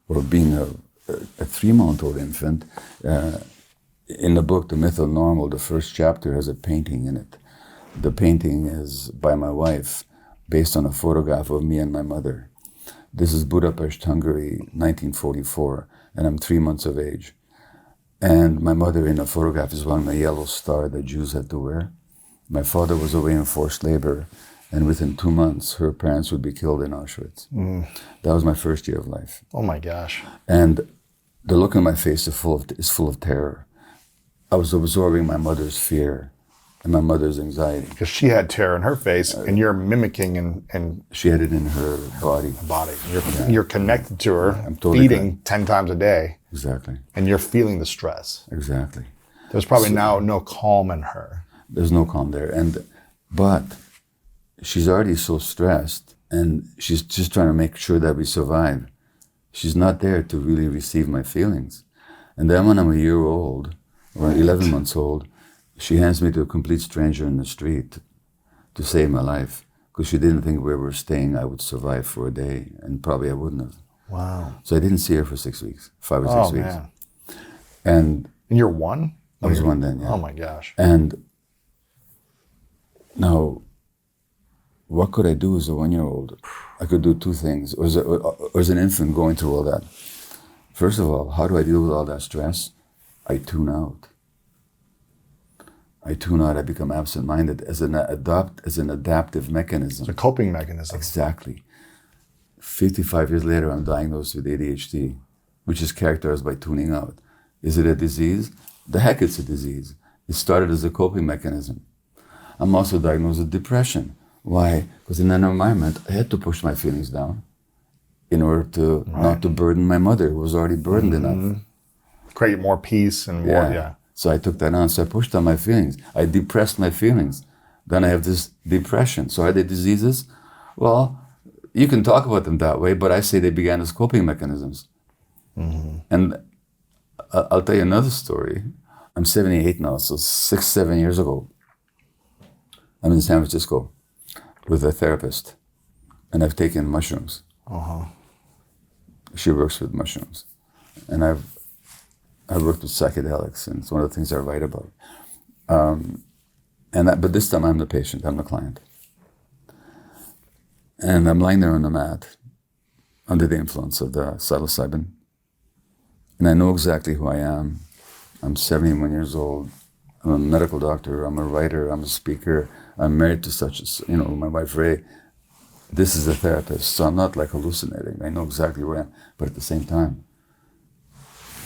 or being a 3-month-old infant. In the book, The Myth of Normal, the first chapter has a painting in it. The painting is by my wife, based on a photograph of me and my mother. This is Budapest, Hungary, 1944, and I'm 3 months of age. And my mother in the photograph is wearing a yellow star that Jews had to wear. My father was away in forced labor, and within 2 months, her parents would be killed in Auschwitz. That was my first year of life. Oh my gosh. And the look on my face is full of terror. I was absorbing my mother's fear and my mother's anxiety. Because she had terror in her face, and you're mimicking and She had it in her body. body. You're connected to her, I'm totally feeding 10 times a day, Exactly. and you're feeling the stress. Exactly. There's probably now no calm in her. There's no calm there. But she's already so stressed, and she's just trying to make sure that we survive. She's not there to really receive my feelings. And then when I'm a year old, or 11 months old, she hands me to a complete stranger in the street to save my life, because she didn't think where we're staying I would survive for a day, and probably I wouldn't have. Wow. So I didn't see her for 6 weeks, 5 or 6 weeks. Man. And And you're one? I was one then, yeah. Oh my gosh. And now, what could I do as a 1-year-old? I could do 2 things. Or as an infant going through all that. First of all, how do I deal with all that stress? I tune out. I become absent-minded as an adaptive mechanism. It's a coping mechanism. Exactly. 55 years later, I'm diagnosed with ADHD, which is characterized by tuning out. Is it a disease? The heck it's a disease. It started as a coping mechanism. I'm also diagnosed with depression. Why? Because in that environment, I had to push my feelings down in order to not to burden my mother, who was already burdened enough. Create more peace and more, yeah. So I took that on. So I pushed down my feelings. I depressed my feelings. Then I have this depression. So are they diseases? Well, you can talk about them that way, but I say they began as coping mechanisms. And I'll tell you another story. I'm 78 now, so 6-7 years ago, I'm in San Francisco with a therapist. and I've taken mushrooms. She works with mushrooms, and I've worked with psychedelics, and it's one of the things I write about. But this time I'm the patient, I'm the client. And I'm lying there on the mat under the influence of the psilocybin. And I know exactly who I am. I'm 71 years old. I'm a medical doctor, I'm a writer, I'm a speaker. I'm married to my wife Ray. This is a therapist, so I'm not like hallucinating. I know exactly where I am. But at the same time,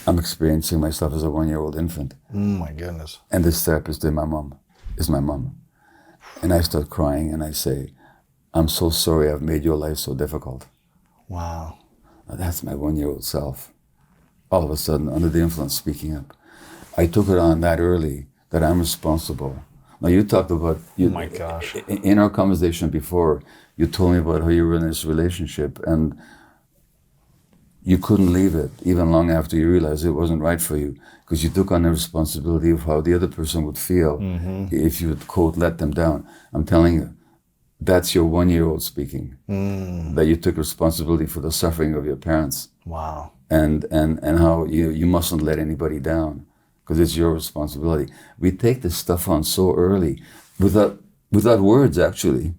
I'm experiencing myself as a 1-year-old infant. My goodness. And this therapist is my mom. And I start crying and I say, I'm so sorry I've made your life so difficult. Wow. Now, that's my 1-year-old self. All of a sudden, under the influence, speaking up. I took it on that early, that I'm responsible. Now you talked about, oh my gosh. In our conversation before, you told me about how you were in this relationship and you couldn't leave it even long after you realized it wasn't right for you because you took on the responsibility of how the other person would feel if you would, quote, let them down. I'm telling you, that's your 1-year-old speaking, that you took responsibility for the suffering of your parents. Wow. And how you mustn't let anybody down because it's your responsibility. We take this stuff on so early without words, actually.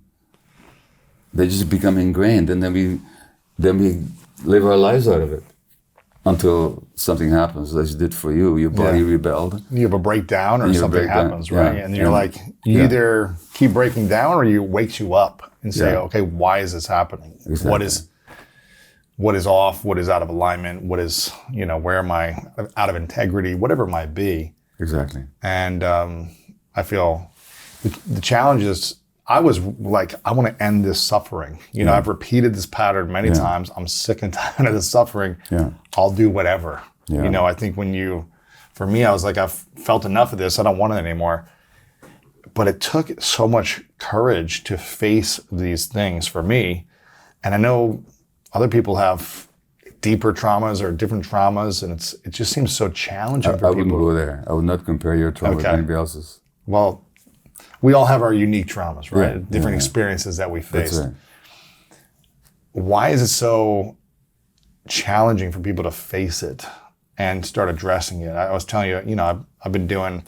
They just become ingrained, and then we live our lives out of it until something happens, as it did for you. Your body rebelled. You have a breakdown or something happens, right? Yeah. And you're like, you either keep breaking down or you wakes you up and say, okay, why is this happening? Exactly. What is off? What is out of alignment? What is, where am I out of integrity? Whatever it might be. Exactly. And I feel the challenge is, I was like, I want to end this suffering. I've repeated this pattern many times. I'm sick and tired of this suffering. Yeah. I'll do whatever. Yeah. I think for me, I was like, I've felt enough of this. I don't want it anymore. But it took so much courage to face these things for me. And I know other people have deeper traumas or different traumas, and it just seems so challenging for people. I wouldn't go there. I would not compare your trauma with anybody else's. Well, we all have our unique traumas, right? Different experiences that we face. That's right. Why is it so challenging for people to face it and start addressing it? I was telling you, I've been doing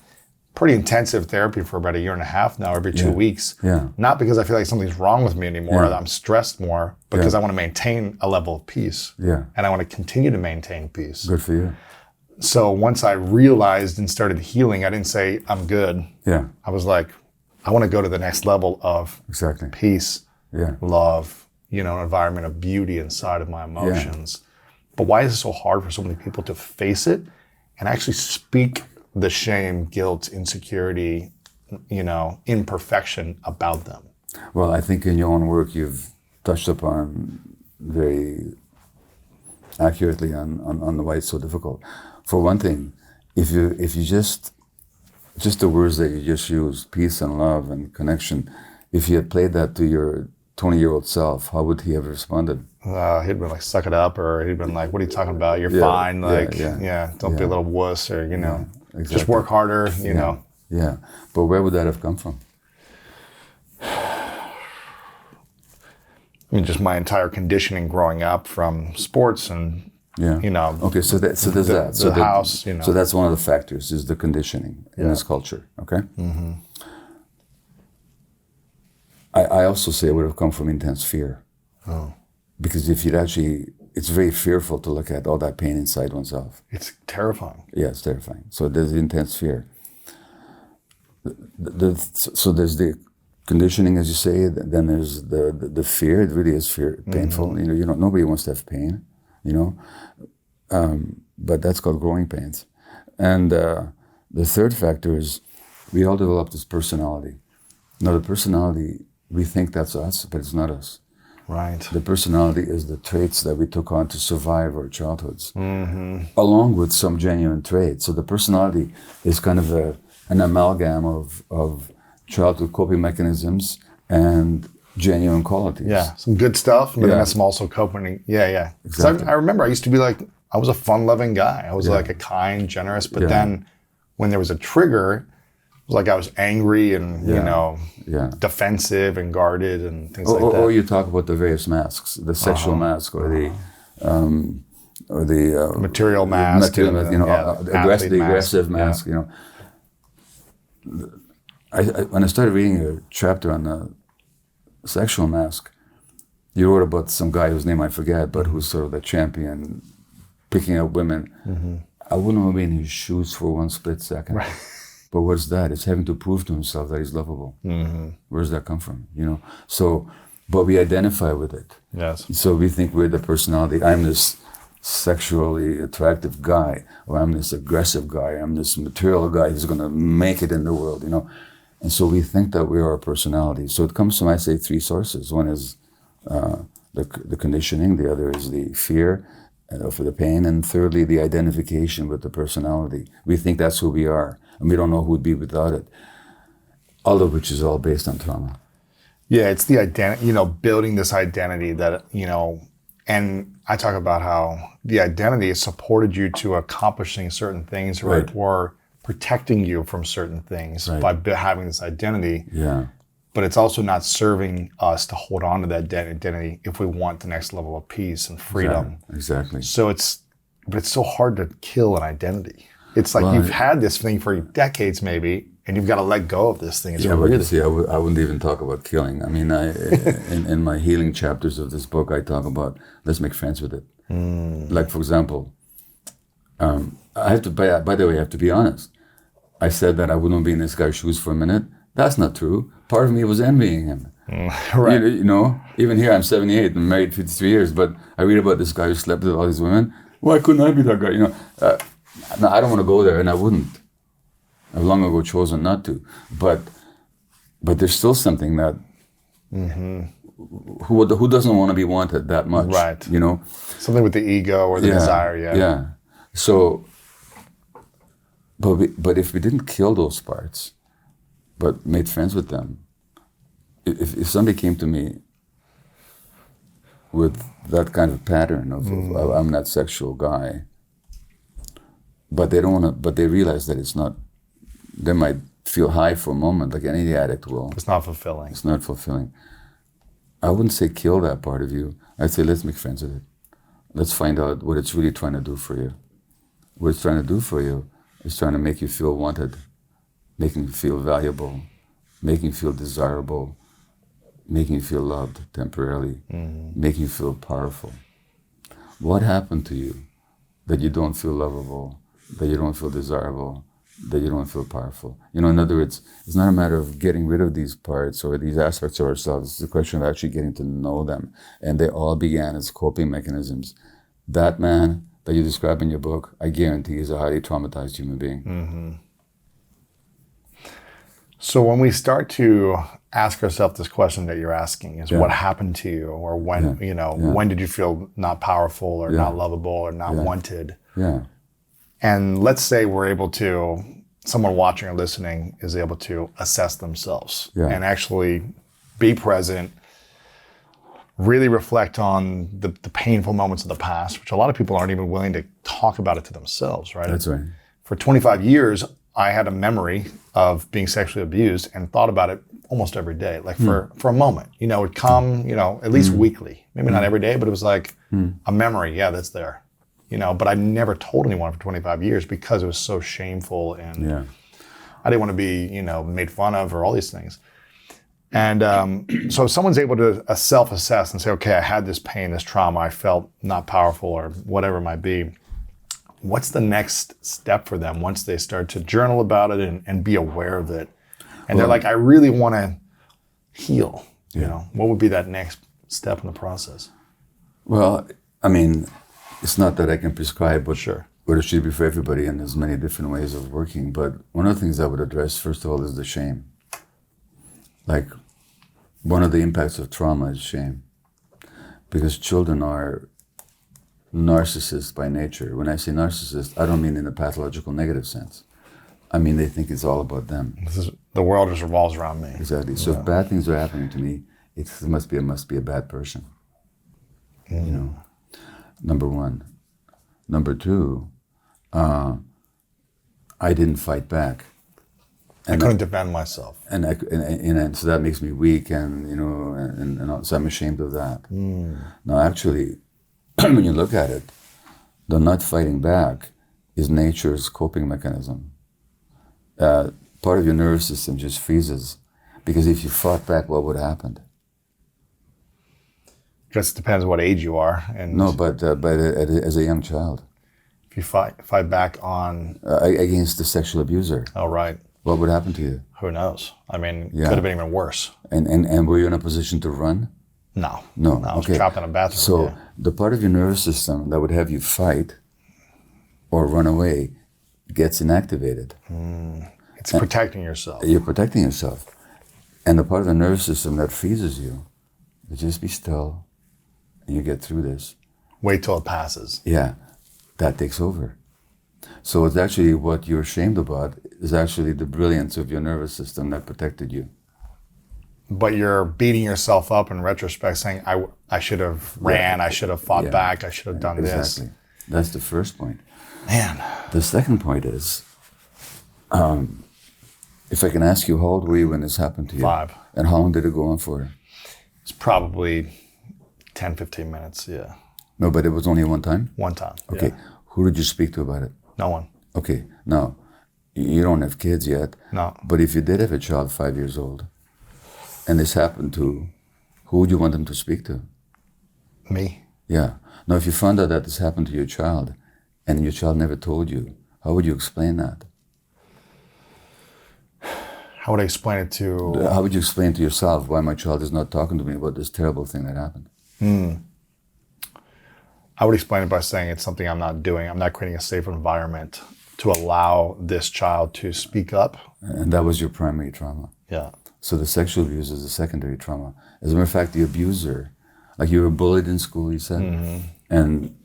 pretty intensive therapy for about 1.5 years now, every 2 weeks. Yeah. Not because I feel like something's wrong with me anymore, that I'm stressed more, but because I want to maintain a level of peace. Yeah. And I want to continue to maintain peace. Good for you. So once I realized and started healing, I didn't say I'm good. Yeah. I was like, I want to go to the next level of peace, love, an environment of beauty inside of my emotions. But why is it so hard for so many people to face it and actually speak the shame, guilt, insecurity, imperfection about them? Well, I think in your own work, you've touched upon very accurately on the why it's so difficult. For one thing, if you just the words that you just used, peace and love and connection, if you had played that to your 20-year-old self, how would he have responded? He'd been like, suck it up, or he'd been like, what are you talking about? You're fine. Like, don't be a little wuss, or, just work harder, you know. Yeah, but where would that have come from? I mean, just my entire conditioning growing up from sports and, Okay, so there's that. So the house, So that's one of the factors, is the conditioning in this culture, okay? Mm-hmm. I also say it would have come from intense fear. Oh. Because if you'd actually, it's very fearful to look at all that pain inside oneself. It's terrifying. Yeah, it's terrifying. So there's intense fear. So there's the conditioning, as you say, then there's the fear. It really is fear, painful. Mm-hmm. Nobody wants to have pain, but that's called growing pains. And the third factor is we all develop this personality. Now, the personality, we think that's us, but it's not us. Right. The personality is the traits that we took on to survive our childhoods, along with some genuine traits. So the personality is kind of an amalgam of childhood coping mechanisms and genuine qualities. Yeah, some good stuff, but then that's some also coping. Yeah. Exactly. I remember I used to be like, I was a fun-loving guy. I was like a kind, generous, but then when there was a trigger, it was like I was angry and, Yeah. defensive and guarded and things like that. Or you talk about the various masks, the sexual mask or the material mask, the athlete aggressive mask. mask. When I started reading a chapter on the sexual mask, you wrote about some guy whose name I forget, but who's sort of the champion, picking up women. I wouldn't have been in his shoes for one split second. Right. But what's that? It's having to prove to himself that he's lovable. Where does that come from? So, but we identify with it. Yes. So we think we're the personality. I'm this sexually attractive guy, or I'm this aggressive guy, I'm this material guy who's going to make it in the world, And so we think that we are our personality. So it comes from, I say, three sources. One is the conditioning, the other is the fear for the pain, and thirdly, the identification with the personality. We think that's who we are, and we don't know who we'd be without it. All of which is all based on trauma. Yeah, it's the identity, building this identity that, and I talk about how the identity has supported you to accomplishing certain things, right? Or protecting you from certain things by having this identity. Yeah. But it's also not serving us to hold on to that identity if we want the next level of peace and freedom. Exactly. So it's so hard to kill an identity. It's like you've had this thing for decades maybe, and you've got to let go of this thing. It's but you see, I wouldn't even talk about killing. I mean, in my healing chapters of this book, I talk about let's make friends with it. Like, for example, I have to, by the way, I have to be honest. I said that I wouldn't be in this guy's shoes for a minute. That's not true. Part of me was envying him. Right. Even here, I'm 78 and married 53 years, but I read about this guy who slept with all these women. Why couldn't I be that guy? No, I don't want to go there, and I wouldn't. I've long ago chosen not to. But there's still something that who doesn't want to be wanted that much? Right. Something with the ego or the desire. Yeah. Yeah. So, but if we didn't kill those parts, but made friends with them, if somebody came to me with that kind of pattern of I'm that sexual guy, but they don't want to, but they realize that it's not. They might feel high for a moment, like any addict will. It's not fulfilling. It's not fulfilling. I wouldn't say kill that part of you. I'd say let's make friends with it. Let's find out what it's really trying to do for you. What it's trying to do for you is trying to make you feel wanted, making you feel valuable, making you feel desirable, making you feel loved temporarily, making you feel powerful. What happened to you that you don't feel lovable, that you don't feel desirable, that you don't feel powerful? In other words, it's not a matter of getting rid of these parts or these aspects of ourselves. It's a question of actually getting to know them. And they all began as coping mechanisms. That man that you describe in your book, I guarantee is a highly traumatized human being. So when we start to ask ourselves this question that you're asking is what happened to you, or when, when did you feel not powerful or not lovable or not wanted? Yeah. And let's say we're able to, someone watching or listening is able to assess themselves and actually be present, really reflect on the painful moments of the past, which a lot of people aren't even willing to talk about it to themselves, right? That's right. For 25 years, I had a memory of being sexually abused and thought about it almost every day, like for a moment. It would come, at least weekly. Maybe not every day, but it was like a memory. Yeah, that's there. But I never told anyone for 25 years because it was so shameful and I didn't want to be, made fun of or all these things. And so if someone's able to self-assess and say, okay, I had this pain, this trauma, I felt not powerful or whatever it might be, what's the next step for them once they start to journal about it and be aware of it? And they're like, I really want to heal. What would be that next step in the process? Well, I mean, it's not that I can prescribe what Sure. what it should be for everybody, and there's many different ways of working. But one of the things I would address, first of all, is the shame. Like, one of the impacts of trauma is shame. Because children are narcissists by nature. When I say narcissist, I don't mean in a pathological negative sense. I mean, they think it's all about them. The world just revolves around me. Exactly. So if bad things are happening to me, it must be a bad person. Number one. Number two, I didn't fight back. I couldn't defend myself. And so that makes me weak, and so I'm ashamed of that. Now, actually, when you look at it, the not fighting back is nature's coping mechanism. Part of your nervous system just freezes, because if you fought back, what would happen? Just depends what age you are. And No, but as a young child, if you fight back on against the sexual abuser, oh right, what would happen to you? who knows? I mean, Yeah. could have been even worse. And were you in a position to run? No, No. I was Okay. trapped in a bathroom. So yeah. the part of your nervous system that would have you fight or run away gets inactivated. It's protecting yourself. You're protecting yourself. And the part of the nervous system that freezes you, you just be still and you get through this. Wait till it passes. Yeah, that takes over. So it's actually what you're ashamed about is actually the brilliance of your nervous system that protected you. But you're beating yourself up in retrospect, saying, I should have ran, I should have fought back, I should have done Exactly. That's the first point. this. Man, The second point is, if I can ask you, how old were you when this happened to you? 5. And how long did it go on for? it's probably 10, 15 minutes, yeah. No, but it was only one time? One time. Okay. Yeah. Who did you speak to about it? No one. Okay. Now, you don't have kids yet. No. But if you did have a child 5 years old, and this happened to, who would you want them to speak to? Me? Yeah. Now, if you found out that this happened to your child, and your child never told you, how would you explain that? How would I explain it to... How would you explain to yourself why my child is not talking to me about this terrible thing that happened? I would explain it by saying it's something I'm not doing. I'm not creating a safe environment to allow this child to speak up. And that was your primary trauma. Yeah. So the sexual abuse is a secondary trauma. As a matter of fact, the abuser, like you were bullied in school, you said, and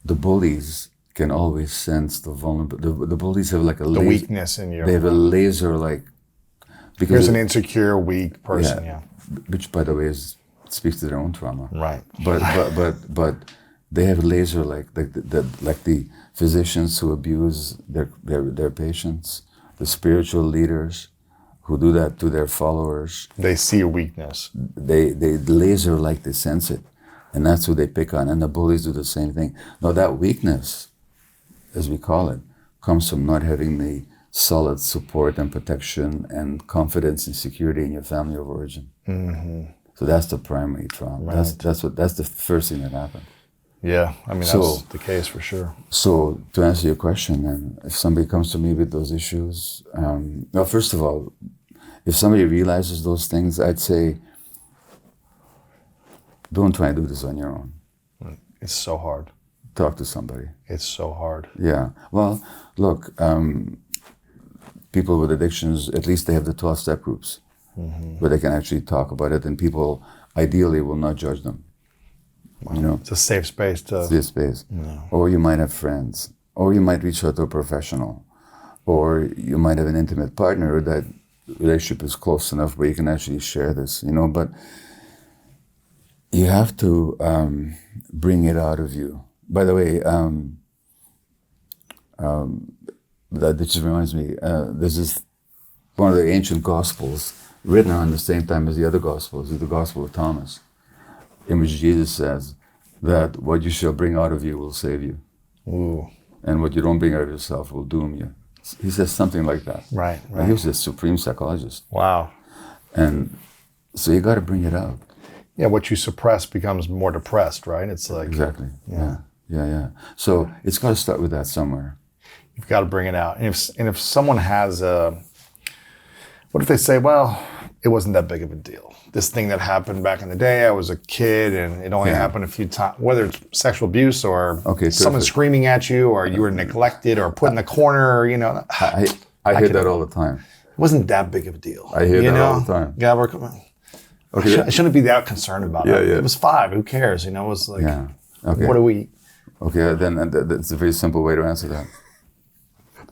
the bullies can always sense the vulnerable. The bullies have like a The laser, weakness in you. They have a laser like. Here's an insecure, weak person, yeah. Which, by the way, speaks to their own trauma. Right. But they have laser like the physicians who abuse their patients, the spiritual leaders who do that to their followers. They see a weakness. They laser like they sense it, and that's who they pick on. And the bullies do the same thing. Now that weakness, as we call it, comes from not having the solid support and protection and confidence and security in your family of origin. So that's the primary trauma. Right. That's the first thing that happened. Yeah, I mean, that's the case for sure. So to answer your question, then, if somebody comes to me with those issues, well, first of all, if somebody realizes those things, I'd say, don't try and do this on your own. It's so hard. Talk to somebody. It's so hard. Yeah. Well, look, people with addictions, at least they have the 12-step groups where they can actually talk about it, and people ideally will not judge them. You know, It's a safe space to... this space. Or you might have friends, or you might reach out to a professional, or you might have an intimate partner that relationship is close enough where you can actually share this, you know, but you have to bring it out of you. By the way, that just reminds me, this is one of the ancient gospels written around the same time as the other gospels, is the Gospel of Thomas, in which Jesus says that what you shall bring out of you will save you. Ooh. And what you don't bring out of yourself will doom you. He says something like that. Right. He was a supreme psychologist. Wow. And so you got to bring it out. Yeah, what you suppress becomes more depressed, right? It's like... Exactly. Yeah. So it's got to start with that somewhere. You've got to bring it out. And if someone has a... What if they say, well, it wasn't that big of a deal. This thing that happened back in the day, I was a kid and it only happened a few times, whether it's sexual abuse or someone screaming at you or you were neglected or put in the corner, you know. I hear that all the time. It wasn't that big of a deal. I hear that all the time. Gabor, come on. Okay. I shouldn't be that concerned about it. Yeah. It was 5. Who cares? You know, it was like, Okay. what do we... Okay, then that's a very simple way to answer that.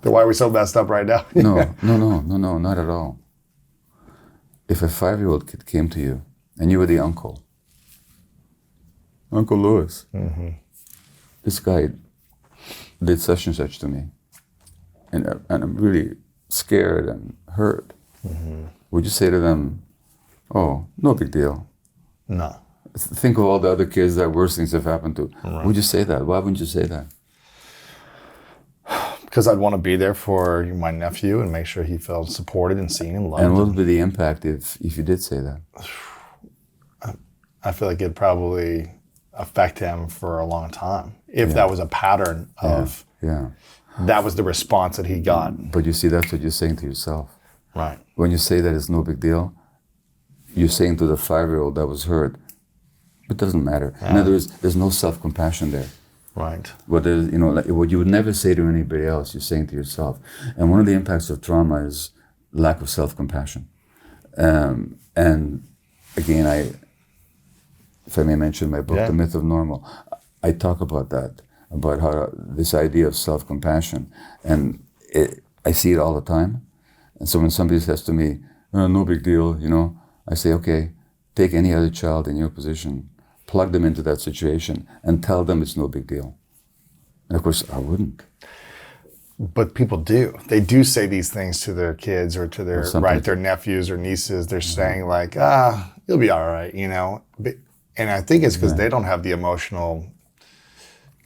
Then why are we so messed up right now? No, not at all. If a 5-year-old kid came to you and you were the uncle, Uncle Louis, this guy did such and such to me, and I'm really scared and hurt, would you say to them, oh, no big deal? No. Think of all the other kids that worse things have happened to. Right. Would you say that? Why wouldn't you say that? Because I'd want to be there for my nephew and make sure he felt supported and seen and loved. And what would be the impact if you did say that? I feel like it'd probably affect him for a long time. If that was a pattern of, that was the response that he got. But you see, that's what you're saying to yourself. Right. When you say that it's no big deal, you're saying to the 5-year-old that was hurt, it doesn't matter. In other words, there's no self-compassion there. Right. What is, like what you would never say to anybody else, you're saying to yourself. And one of the impacts of trauma is lack of self-compassion. And again, if I may mention my book, The Myth of Normal, I talk about that, about how this idea of self-compassion, and I see it all the time. And so when somebody says to me, oh, no big deal, I say, okay, take any other child in your position, plug them into that situation, and tell them it's no big deal. And of course, I wouldn't. But people do. They do say these things to their kids or to their nephews or nieces. They're saying like, you'll be all right, And I think it's because they don't have the emotional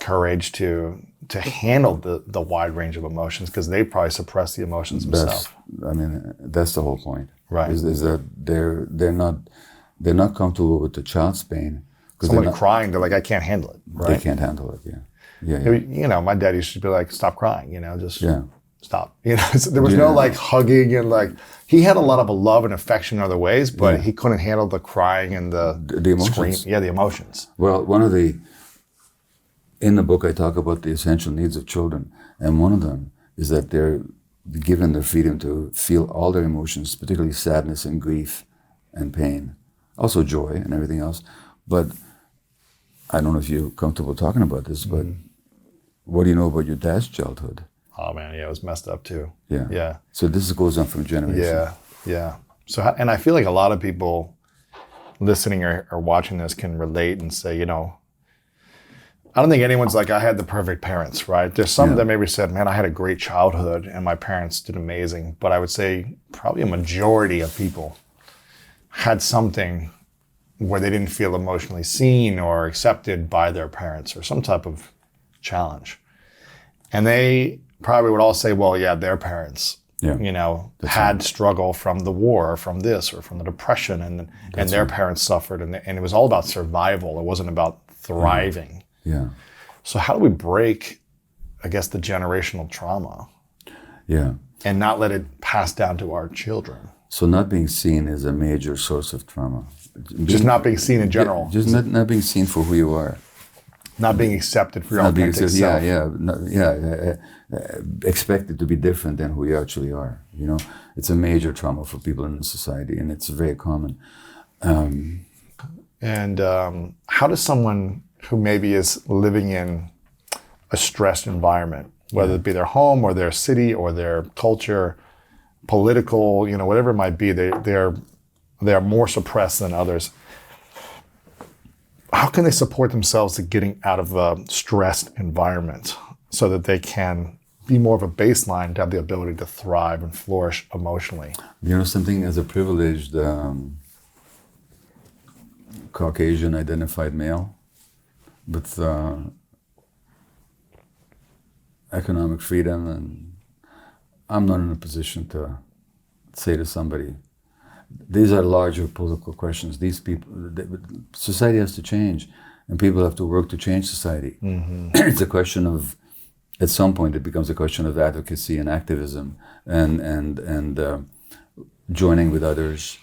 courage to handle the wide range of emotions, because they probably suppress the emotions themselves. That's the whole point. Right. Is that they're not comfortable with the child's pain. Someone crying, they're like, I can't handle it. Right? They can't handle it. Yeah. My dad used to be like, stop crying. Just stop. There was no like hugging and like. He had a lot of love and affection in other ways, but he couldn't handle the crying and the emotions. Scream. Yeah, the emotions. Well, in the book, I talk about the essential needs of children, and one of them is that they're given the freedom to feel all their emotions, particularly sadness and grief and pain, also joy and everything else. But I don't know if you're comfortable talking about this, but what do you know about your dad's childhood? Oh man, it was messed up too. Yeah. So this goes on from generation. Yeah. So, and I feel like a lot of people listening or watching this can relate and say, I don't think anyone's like, I had the perfect parents, right? There's some that maybe said, man, I had a great childhood and my parents did amazing. But I would say probably a majority of people had something where they didn't feel emotionally seen or accepted by their parents, or some type of challenge. And they probably would all say, well, their parents, had struggle from the war, or from this, or from the Depression, and their parents suffered, and it was all about survival. It wasn't about thriving. Yeah. So how do we break, I guess, the generational trauma? Yeah. And not let it pass down to our children? So not being seen is a major source of trauma. Just not being seen in general. Just not being seen for who you are. Not being accepted for your authentic self. Expected to be different than who you actually are. It's a major trauma for people in society, and it's very common. How does someone who maybe is living in a stressed environment, whether it be their home or their city or their culture, political, whatever it might be, they are more suppressed than others. How can they support themselves to getting out of a stressed environment so that they can be more of a baseline to have the ability to thrive and flourish emotionally? Something as a privileged Caucasian identified male with economic freedom, and I'm not in a position to say to somebody, these are larger political questions. These people, society has to change, and people have to work to change society. It's a question of, at some point, it becomes a question of advocacy and activism, and joining with others.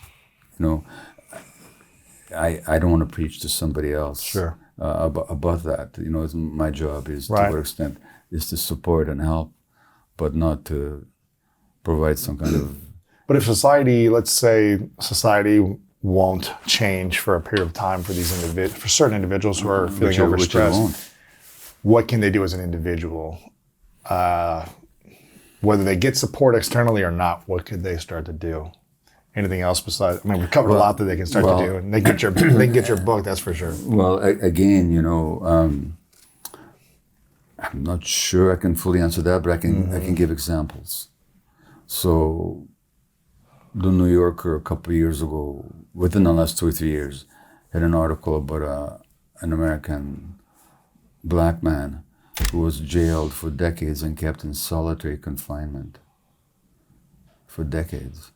I don't want to preach to somebody else. Sure. About that. My job is, to what extent, is to support and help, but not to provide some kind of. But if society, let's say society won't change for a period of time for these for certain individuals who are feeling overstressed, what can they do as an individual? Whether they get support externally or not, what could they start to do? Anything else besides? We've covered a lot that they can start to do, and they can get your book. That's for sure. Well, again, I'm not sure I can fully answer that, but I can give examples. So the New Yorker a couple of years ago, within the last 2 or 3 years, had an article about an American black man who was jailed for decades and kept in solitary confinement for decades.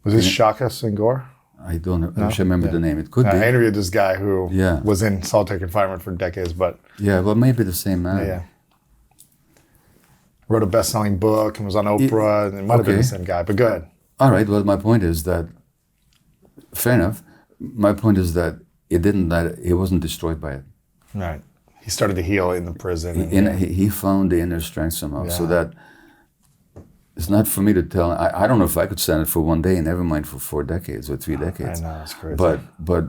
Was this Shaka Senghor? I don't know. I wish I remember the name. It could be. I interviewed this guy who Yeah. was in solitary confinement for decades, but Yeah, well, maybe the same man. yeah. Wrote a best-selling book and was on Oprah, and it might have been the Okay. same guy, but go ahead. All right. Well, my point is that, fair enough. My point is that he wasn't destroyed by it. Right. He started to heal in the prison. He found the inner strength somehow, so Yeah. that it's not for me to tell. I don't know if I could stand it for one day, never mind for 4 decades or 3 decades. I know, it's crazy. But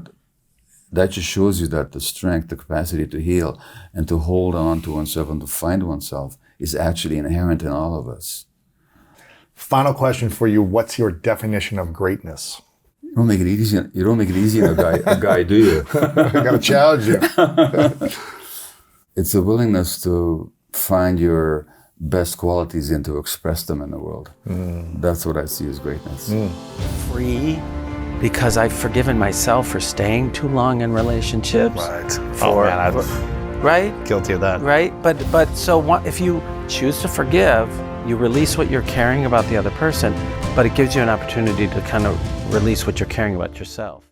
that just shows you that the strength, the capacity to heal and to hold on to oneself and to find oneself is actually inherent in all of us. Final question for you. What's your definition of greatness? You don't make it easy. You don't make it easy on a guy, do you? I got to challenge you. It's a willingness to find your best qualities and to express them in the world. That's what I see as greatness. Free because I've forgiven myself for staying too long in relationships. Right. For, I'm right? guilty of that. Right? But so if you choose to forgive, you release what you're caring about the other person, but it gives you an opportunity to kind of release what you're caring about yourself.